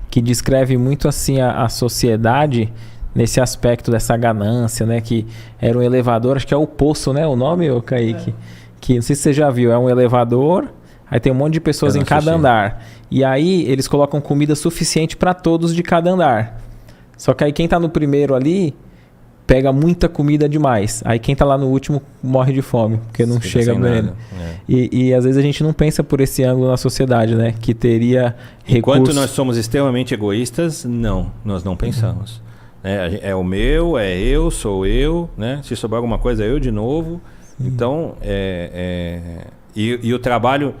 que descreve muito assim a sociedade nesse aspecto dessa ganância, né? Que era um elevador, acho que é o Poço, né? O nome, ô Kaique? Que não sei se você já viu, é um elevador, aí tem um monte de pessoas em cada andar. E aí eles colocam comida suficiente para todos de cada andar. Só que aí quem tá no primeiro ali pega muita comida demais. Aí quem tá lá no último morre de fome, porque não chega pra ele. E às vezes a gente não pensa por esse ângulo na sociedade, né? Que teria recursos. Enquanto nós somos extremamente egoístas, nós não pensamos. É o meu, é eu, sou eu, né? Se sobrar alguma coisa, é eu de novo. Então, e o trabalho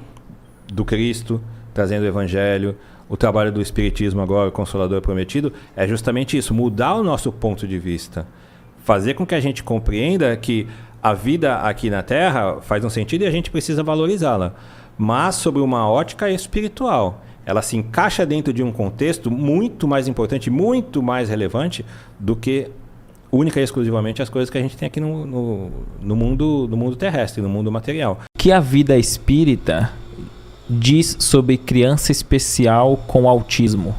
do Cristo, trazendo o Evangelho, o trabalho do Espiritismo agora, o Consolador Prometido, é justamente isso, mudar o nosso ponto de vista. Fazer com que a gente compreenda que a vida aqui na Terra faz um sentido e a gente precisa valorizá-la. Mas sobre uma ótica espiritual. Ela se encaixa dentro de um contexto muito mais importante, muito mais relevante do que única e exclusivamente as coisas que a gente tem aqui no mundo terrestre, no mundo material. Que a vida espírita diz sobre criança especial com autismo?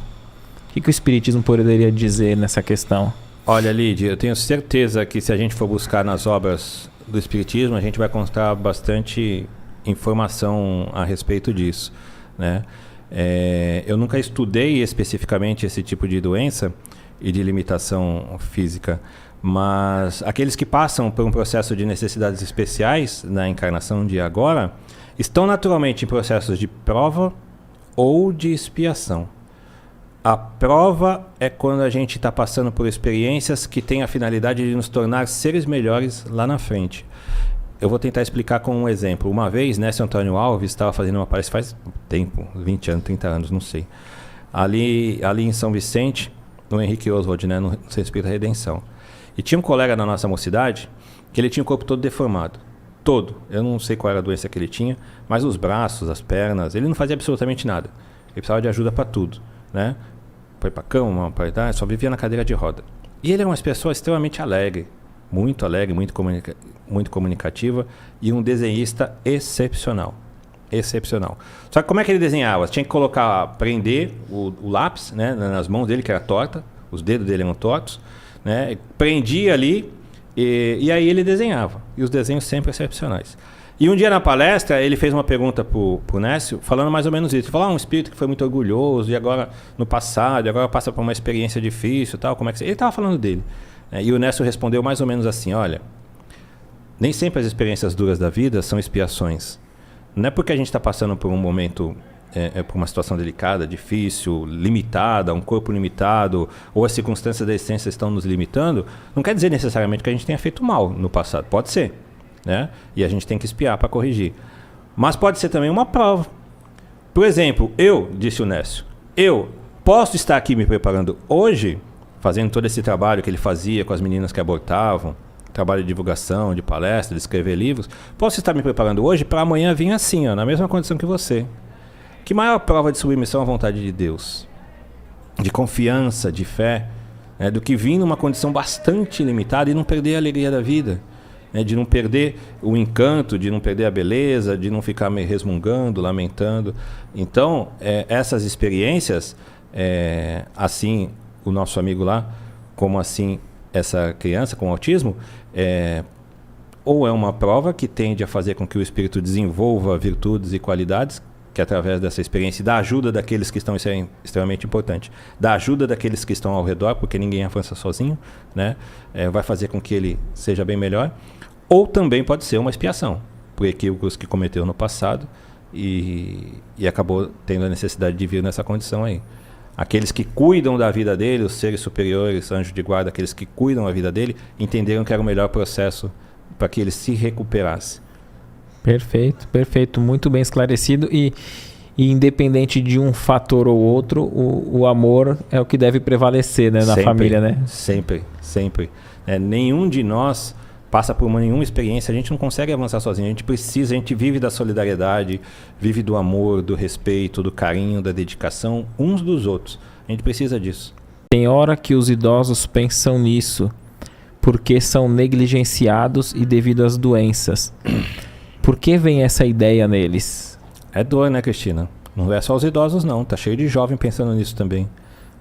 O que o Espiritismo poderia dizer nessa questão? Olha, Lídia, eu tenho certeza que se a gente for buscar nas obras do Espiritismo, a gente vai encontrar bastante informação a respeito disso, né? Eu nunca estudei especificamente esse tipo de doença e de limitação física, mas aqueles que passam por um processo de necessidades especiais na encarnação de agora estão naturalmente em processos de prova ou de expiação. A prova é quando a gente está passando por experiências que têm a finalidade de nos tornar seres melhores lá na frente. Eu vou tentar explicar com um exemplo. Uma vez, Nécio Antônio Alves estava fazendo uma palestra faz tempo, 20 anos, 30 anos, não sei. Ali em São Vicente, no Henrique Oswald, né, no Centro Espírita Redenção. E tinha um colega da nossa mocidade que ele tinha o corpo todo deformado. Todo. Eu não sei qual era a doença que ele tinha, mas os braços, as pernas, ele não fazia absolutamente nada. Ele precisava de ajuda para tudo, né? Foi para cama, só vivia na cadeira de roda. E ele era uma pessoa extremamente alegre, muito comunicativa e um desenhista excepcional. Excepcional. Só que como é que ele desenhava? Tinha que prender o lápis, né, nas mãos dele, que era torta, os dedos dele eram tortos, né? Prendia ali e aí ele desenhava. E os desenhos sempre excepcionais. E um dia na palestra, ele fez uma pergunta pro Nécio, falando mais ou menos isso. Ele falou, um espírito que foi muito orgulhoso, e agora no passado, e agora passa por uma experiência difícil, tal, como é que... Ele estava falando dele. E o Nécio respondeu mais ou menos assim, olha, nem sempre as experiências duras da vida são expiações. Não é porque a gente está passando por um momento, por uma situação delicada, difícil, limitada, um corpo limitado, ou as circunstâncias da essência estão nos limitando, não quer dizer necessariamente que a gente tenha feito mal no passado. Pode ser. Né? E a gente tem que espiar para corrigir. Mas pode ser também uma prova. Por exemplo, disse o Nécio, eu posso estar aqui me preparando hoje, fazendo todo esse trabalho que ele fazia com as meninas que abortavam, trabalho de divulgação, de palestra, de escrever livros, posso estar me preparando hoje para amanhã vir assim, ó, na mesma condição que você. Que maior prova de submissão à vontade de Deus, de confiança, de fé, né, do que vir numa condição bastante limitada e não perder a alegria da vida. De não perder o encanto, de não perder a beleza, de não ficar meio resmungando, lamentando. Então, essas experiências, assim o nosso amigo lá, como assim essa criança com autismo, ou é uma prova que tende a fazer com que o espírito desenvolva virtudes e qualidades, que através dessa experiência, da ajuda daqueles que estão, isso é extremamente importante, da ajuda daqueles que estão ao redor, porque ninguém avança sozinho, né? Vai fazer com que ele seja bem melhor. Ou também pode ser uma expiação por equívocos que cometeu no passado e acabou tendo a necessidade de vir nessa condição aí. Aqueles que cuidam da vida dele, os seres superiores, anjos de guarda, aqueles que cuidam da vida dele, entenderam que era o melhor processo para que ele se recuperasse. Perfeito, perfeito. Muito bem esclarecido. E independente de um fator ou outro, o amor é o que deve prevalecer, né, na sempre, família, né? Sempre, sempre. Nenhum de nós passa por nenhuma experiência, a gente não consegue avançar sozinho, a gente vive da solidariedade, vive do amor, do respeito, do carinho, da dedicação uns dos outros. A gente precisa disso. Tem hora que os idosos pensam nisso, porque são negligenciados e devido às doenças. Por que vem essa ideia neles? É dor, né, Cristina? Não é só os idosos, não. Tá cheio de jovem pensando nisso também.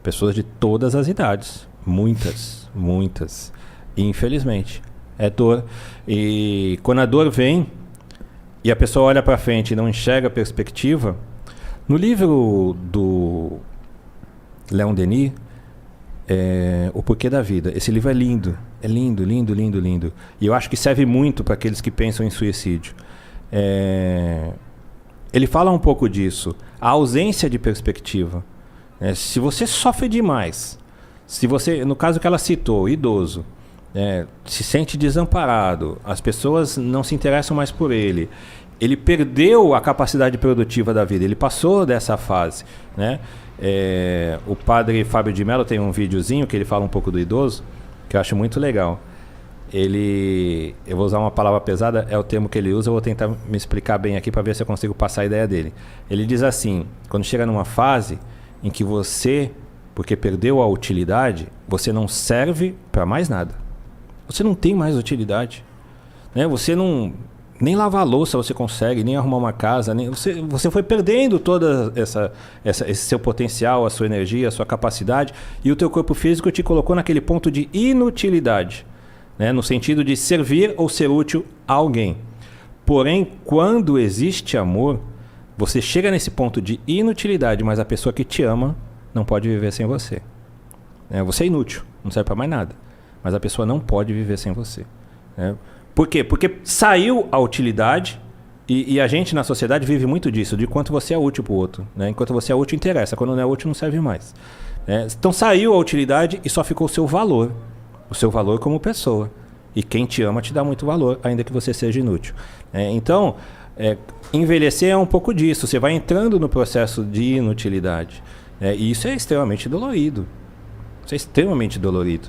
Pessoas de todas as idades. Muitas, muitas. E, infelizmente, é dor. E quando a dor vem e a pessoa olha para frente e não enxerga a perspectiva, no livro do Leon Denis, O Porquê da Vida, esse livro é lindo. É lindo, lindo, lindo, lindo. E eu acho que serve muito para aqueles que pensam em suicídio. Ele fala um pouco disso. A ausência de perspectiva. Se você sofre demais, se você, no caso que ela citou, idoso, se sente desamparado, as pessoas não se interessam mais por ele, ele perdeu a capacidade produtiva da vida, ele passou dessa fase, né? O padre Fábio de Mello tem um videozinho que ele fala um pouco do idoso, que eu acho muito legal. Eu vou usar uma palavra pesada, é o termo que ele usa, eu vou tentar me explicar bem aqui para ver se eu consigo passar a ideia dele. Ele diz assim, quando chega numa fase em que você, porque perdeu a utilidade, você não serve para mais nada. Você não tem mais utilidade, né? Você não... Nem lavar a louça você consegue, nem arrumar uma casa, você foi perdendo toda esse seu potencial, a sua energia, a sua capacidade, e o teu corpo físico te colocou naquele ponto de inutilidade, né? No sentido de servir ou ser útil a alguém. Porém, quando existe amor, Você chega nesse ponto de inutilidade, mas a pessoa que te ama não pode viver sem você. Você é inútil, não serve para mais nada. Mas a pessoa não pode viver sem você. Por quê? Porque saiu a utilidade e a gente na sociedade vive muito disso, de quanto você é útil para o outro. Enquanto você é útil, interessa. Quando não é útil, não serve mais. Então saiu a utilidade e só ficou o seu valor. O seu valor como pessoa. E quem te ama te dá muito valor, ainda que você seja inútil. Então, envelhecer é um pouco disso. Você vai entrando no processo de inutilidade. E isso é extremamente dolorido. Isso é extremamente dolorido.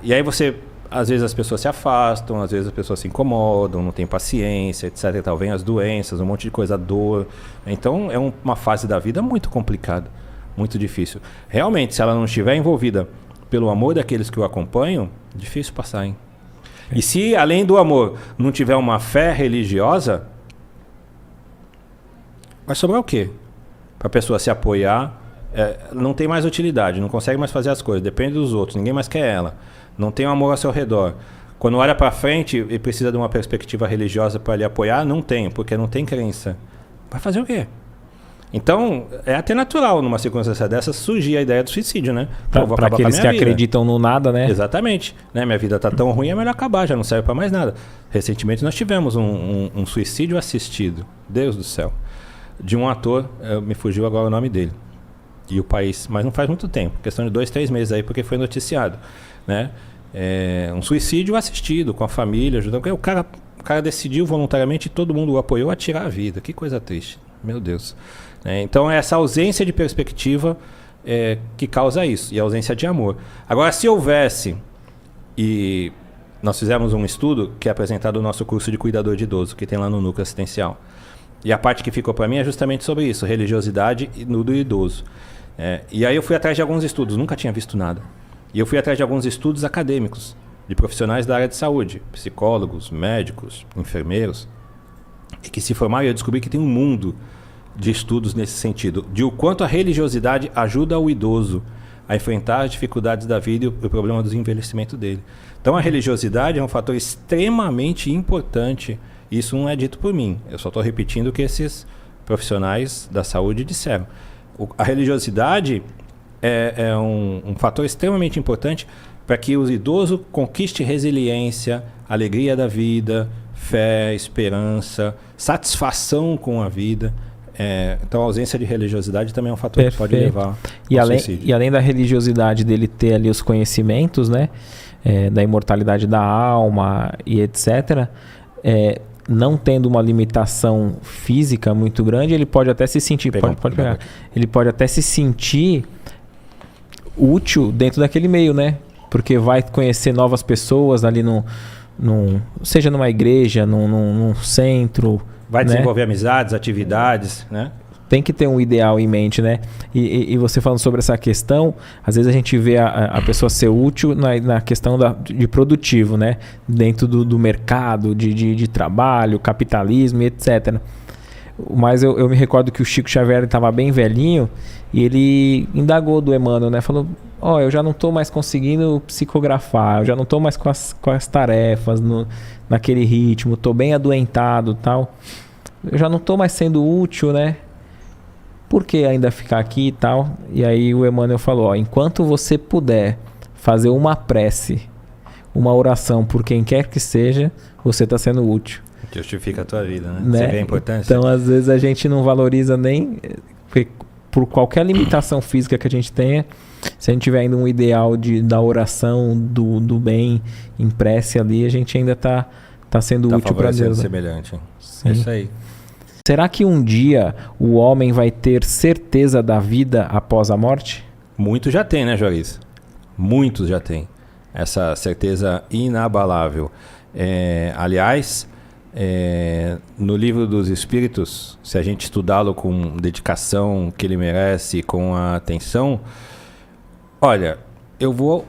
E aí você... Às vezes as pessoas se afastam, às vezes as pessoas se incomodam, não têm paciência, etc. E tal. Vem as doenças, um monte de coisa, dor. Então é uma fase da vida muito complicada, muito difícil. Realmente, se ela não estiver envolvida pelo amor daqueles que o acompanham, difícil passar, hein? E se, além do amor, não tiver uma fé religiosa, vai sobrar o quê? Para a pessoa se apoiar, não tem mais utilidade, não consegue mais fazer as coisas, depende dos outros, ninguém mais quer ela. Não tem um amor ao seu redor. Quando olha para frente e precisa de uma perspectiva religiosa para lhe apoiar, não tem, porque não tem crença. Vai fazer o quê? Então, é até natural, numa circunstância dessa, surgir a ideia do suicídio, né? Para aqueles que acreditam no nada, né? Exatamente. Minha vida tá tão ruim, é melhor acabar, já não serve para mais nada. Recentemente nós tivemos um suicídio assistido, Deus do céu, de um ator, me fugiu agora o nome dele, e o país, mas não faz muito tempo, questão de 2, 3 meses aí, porque foi noticiado. Um suicídio assistido com a família, ajudando. O cara decidiu voluntariamente e todo mundo o apoiou a tirar a vida. Que coisa triste, meu Deus. Então é essa ausência de perspectiva que causa isso, e a ausência de amor. Agora, se houvesse, e nós fizemos um estudo que é apresentado no nosso curso de cuidador de idoso, que tem lá no núcleo assistencial, e a parte que ficou para mim é justamente sobre isso, religiosidade no do idoso. E aí eu fui atrás de alguns estudos, nunca tinha visto nada. E eu fui atrás de alguns estudos acadêmicos, de profissionais da área de saúde, psicólogos, médicos, enfermeiros, e que se formaram, e eu descobri que tem um mundo de estudos nesse sentido, de o quanto a religiosidade ajuda o idoso a enfrentar as dificuldades da vida e o problema do envelhecimento dele. Então a religiosidade é um fator extremamente importante, e isso não é dito por mim, eu só estou repetindo o que esses profissionais da saúde disseram. A religiosidade é um fator extremamente importante para que o idoso conquiste resiliência, alegria da vida, fé, esperança, satisfação com a vida. Então a ausência de religiosidade também é um fator que pode levar ao suicídio. E além da religiosidade dele ter ali os conhecimentos, né, da imortalidade da alma e etc., não tendo uma limitação física muito grande, ele pode até se sentir... Pode pegar. Ele pode até se sentir útil dentro daquele meio, né? Porque vai conhecer novas pessoas ali seja numa igreja, num centro. Vai desenvolver amizades, atividades, né? Tem que ter um ideal em mente, né? E você falando sobre essa questão, às vezes a gente vê a pessoa ser útil na questão de produtivo, né? Dentro do mercado, de trabalho, capitalismo, etc. Mas eu me recordo que o Chico Xavier estava bem velhinho e ele indagou do Emmanuel, né? Falou, eu já não estou mais conseguindo psicografar, eu já não estou mais com as tarefas naquele ritmo, estou bem adoentado e tal. Eu já não estou mais sendo útil, né? Por que ainda ficar aqui e tal? E aí o Emmanuel falou, enquanto você puder fazer uma prece, uma oração por quem quer que seja, você está sendo útil. Justifica a tua vida, né? Você vê a importância. Então, às vezes, a gente não valoriza nem... Por qualquer limitação física que a gente tenha, se a gente tiver ainda um ideal da oração, do bem em prece ali, a gente ainda está sendo útil para Deus. Semelhante. É isso aí. Será que um dia o homem vai ter certeza da vida após a morte? Muitos já tem, né, Joris? Muitos já têm essa certeza inabalável. Aliás... no livro dos Espíritos, se a gente estudá-lo com dedicação que ele merece, com a atenção, olha, eu vou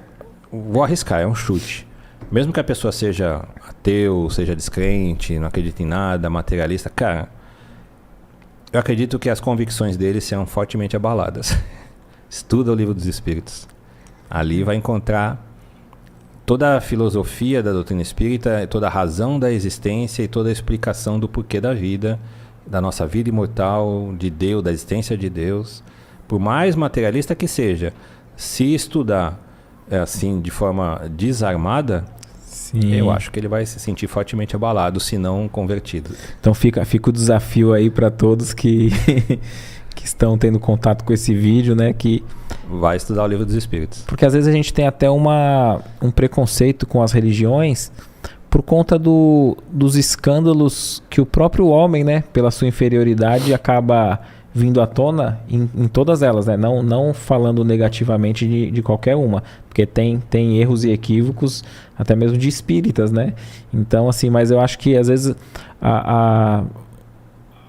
arriscar, é um chute. Mesmo que a pessoa seja ateu, seja descrente, não acredita em nada, materialista, cara, eu acredito que as convicções dele serão fortemente abaladas. Estuda o livro dos Espíritos. Ali vai encontrar toda a filosofia da doutrina espírita, toda a razão da existência e toda a explicação do porquê da vida da nossa vida imortal, de Deus, da existência de Deus, por mais materialista que seja, se estudar assim de forma desarmada, Sim. eu acho que ele vai se sentir fortemente abalado, se não convertido. Então fica o desafio aí para todos que, que estão tendo contato com esse vídeo, né? Que vai estudar o Livro dos Espíritos. Porque às vezes a gente tem até um preconceito com as religiões por conta dos escândalos que o próprio homem, né, pela sua inferioridade, acaba vindo à tona em todas elas, né? Não falando negativamente de qualquer uma, porque tem erros e equívocos até mesmo de espíritas, né? Então, assim, mas eu acho que às vezes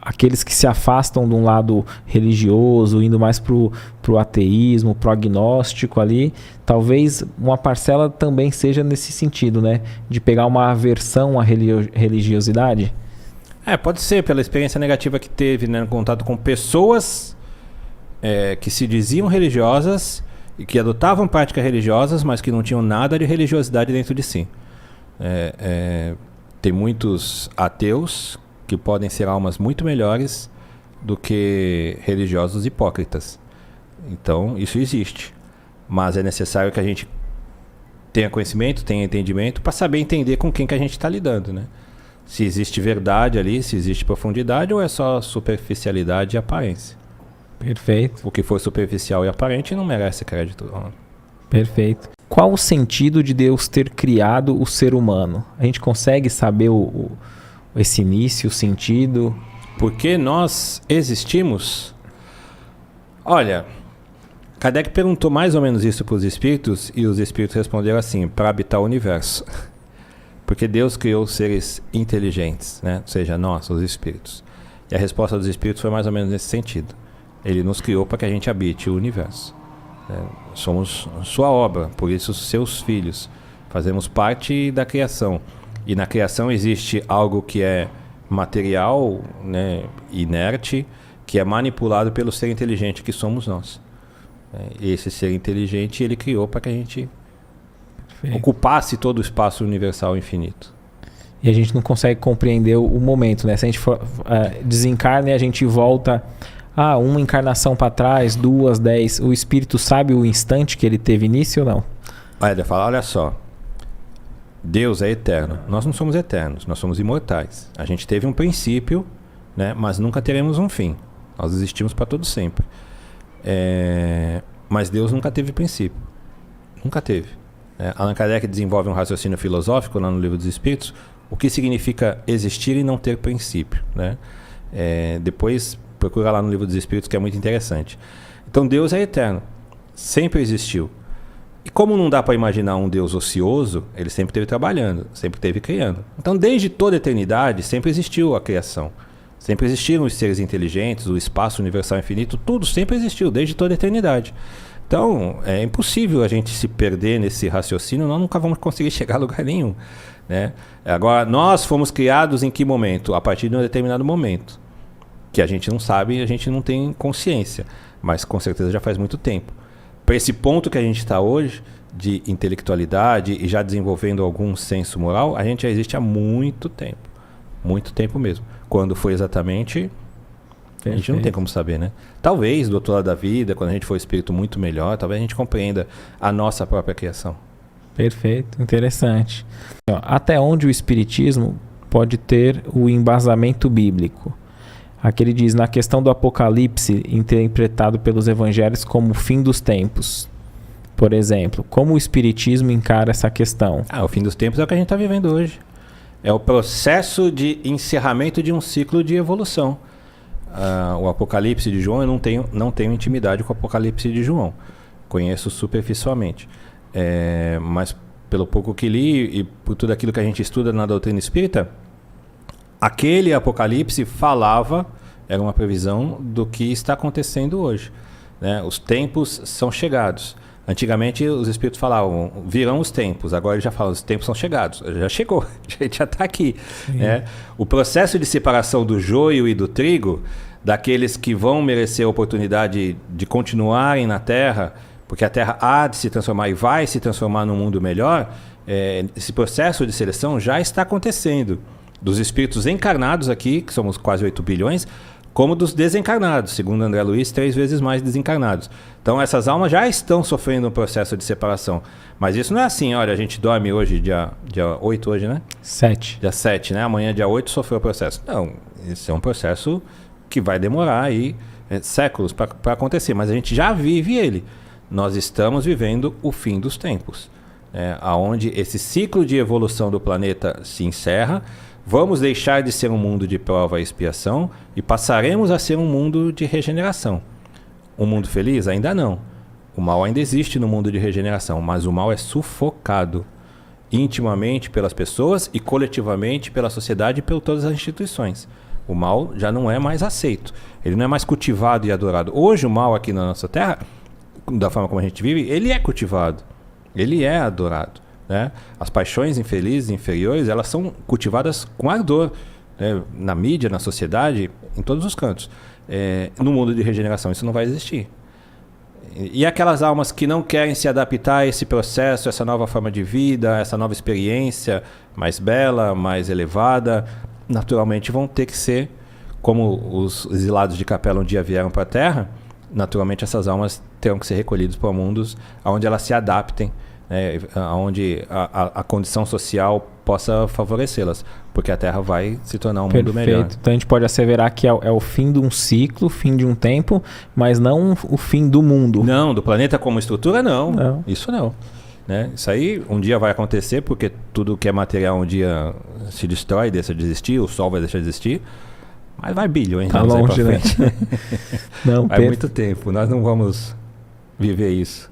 aqueles que se afastam de um lado religioso, indo mais pro ateísmo, pro agnóstico ali, talvez uma parcela também seja nesse sentido, né? De pegar uma aversão à religiosidade. Pode ser, pela experiência negativa que teve, né, no contato com pessoas que se diziam religiosas e que adotavam práticas religiosas, mas que não tinham nada de religiosidade dentro de si. Tem muitos ateus que podem ser almas muito melhores do que religiosos hipócritas. Então, isso existe. Mas é necessário que a gente tenha conhecimento, tenha entendimento, para saber entender com quem que a gente está lidando, né? Se existe verdade ali, se existe profundidade, ou é só superficialidade e aparência. Perfeito. O que for superficial e aparente não merece crédito. Perfeito. Qual o sentido de Deus ter criado o ser humano? A gente consegue saber esse início, o sentido? Por que nós existimos? Olha, Kardec perguntou mais ou menos isso para os espíritos, e os espíritos responderam assim: para habitar o universo. Porque Deus criou seres inteligentes, né? Ou seja, nós, os espíritos. E a resposta dos espíritos foi mais ou menos nesse sentido. Ele nos criou para que a gente habite o universo. Somos sua obra, por isso seus filhos. Fazemos parte da criação. E na criação existe algo que é material, né, inerte, que é manipulado pelo ser inteligente que somos nós. E esse ser inteligente ele criou para que a gente ocupasse todo o espaço universal infinito. E a gente não consegue compreender o momento, né? Se a gente for, desencarna e a gente volta uma encarnação para trás, 2, 10, o espírito sabe o instante que ele teve início ou não? Ele fala, olha só, Deus é eterno. Nós não somos eternos, nós somos imortais. A gente teve um princípio, né, mas nunca teremos um fim. Nós existimos para todo sempre. Mas Deus nunca teve princípio. Nunca teve. Allan Kardec desenvolve um raciocínio filosófico lá no Livro dos Espíritos, o que significa existir e não ter princípio, né? Depois procura lá no Livro dos Espíritos, que é muito interessante. Então Deus é eterno, sempre existiu. E como não dá para imaginar um Deus ocioso, ele sempre esteve trabalhando, sempre esteve criando. Então desde toda a eternidade sempre existiu a criação. Sempre existiram os seres inteligentes, o espaço universal infinito, tudo sempre existiu, desde toda a eternidade. Então, é impossível a gente se perder nesse raciocínio, nós nunca vamos conseguir chegar a lugar nenhum, né? Agora, nós fomos criados em que momento? A partir de um determinado momento, que a gente não sabe, a gente não tem consciência, mas com certeza já faz muito tempo. Para esse ponto que a gente está hoje, de intelectualidade e já desenvolvendo algum senso moral, a gente já existe há muito tempo mesmo. Quando foi exatamente... A gente não tem como saber, né? Talvez do outro lado da vida, quando a gente for espírito muito melhor, talvez a gente compreenda a nossa própria criação. Perfeito, interessante. Até onde o espiritismo pode ter o embasamento bíblico? Aqui ele diz, na questão do Apocalipse, interpretado pelos evangelhos como o fim dos tempos. Por exemplo, como o espiritismo encara essa questão? O fim dos tempos é o que a gente está vivendo hoje. É o processo de encerramento de um ciclo de evolução. O Apocalipse de João, eu não tenho intimidade com o Apocalipse de João. Conheço superficialmente. Mas pelo pouco que li e por tudo aquilo que a gente estuda na doutrina espírita, aquele Apocalipse era uma previsão do que está acontecendo hoje, né? Os tempos são chegados. Antigamente os espíritos falavam, virão os tempos. Agora eles já falam, os tempos são chegados. Já chegou, a gente já está aqui, né? O processo de separação do joio e do trigo, daqueles que vão merecer a oportunidade de continuarem na Terra, porque a Terra há de se transformar e vai se transformar num mundo melhor, esse processo de seleção já está acontecendo. dos espíritos encarnados aqui, que somos quase 8 bilhões, como dos desencarnados, segundo André Luiz, 3 vezes mais desencarnados. Então essas almas já estão sofrendo um processo de separação. Mas isso não é assim, olha, a gente dorme hoje, dia 8 hoje, né? 7. Dia 7, né? Amanhã, dia 8, sofreu o processo. Não, esse é um processo que vai demorar aí séculos para acontecer, mas a gente já vive ele. Nós estamos vivendo o fim dos tempos, aonde esse ciclo de evolução do planeta se encerra. Vamos deixar de ser um mundo de prova e expiação e passaremos a ser um mundo de regeneração. Um mundo feliz? Ainda não. O mal ainda existe no mundo de regeneração, mas o mal é sufocado intimamente pelas pessoas e coletivamente pela sociedade e por todas as instituições. O mal já não é mais aceito. Ele não é mais cultivado e adorado. Hoje o mal aqui na nossa Terra, da forma como a gente vive, ele é cultivado. Ele é adorado. Né? As paixões infelizes, inferiores, elas são cultivadas com ardor, né? Na mídia, na sociedade, em todos os cantos. No mundo de regeneração isso não vai existir. E aquelas almas que não querem se adaptar a esse processo, essa nova forma de vida, essa nova experiência mais bela, mais elevada, naturalmente vão ter que ser, como os exilados de Capela um dia vieram para a Terra, naturalmente essas almas terão que ser recolhidas para mundos onde elas se adaptem, onde a condição social possa favorecê-las, porque a Terra vai se tornar um mundo melhor. Então a gente pode asseverar que é o fim de um ciclo, o fim de um tempo, mas não o fim do mundo. Não, do planeta como estrutura não. Isso não. Né? Isso aí um dia vai acontecer, porque tudo que é material um dia se destrói, deixa de existir, o Sol vai deixar de existir, mas vai bilhões de anos aí pra frente. Não, vai muito tempo, nós não vamos viver isso.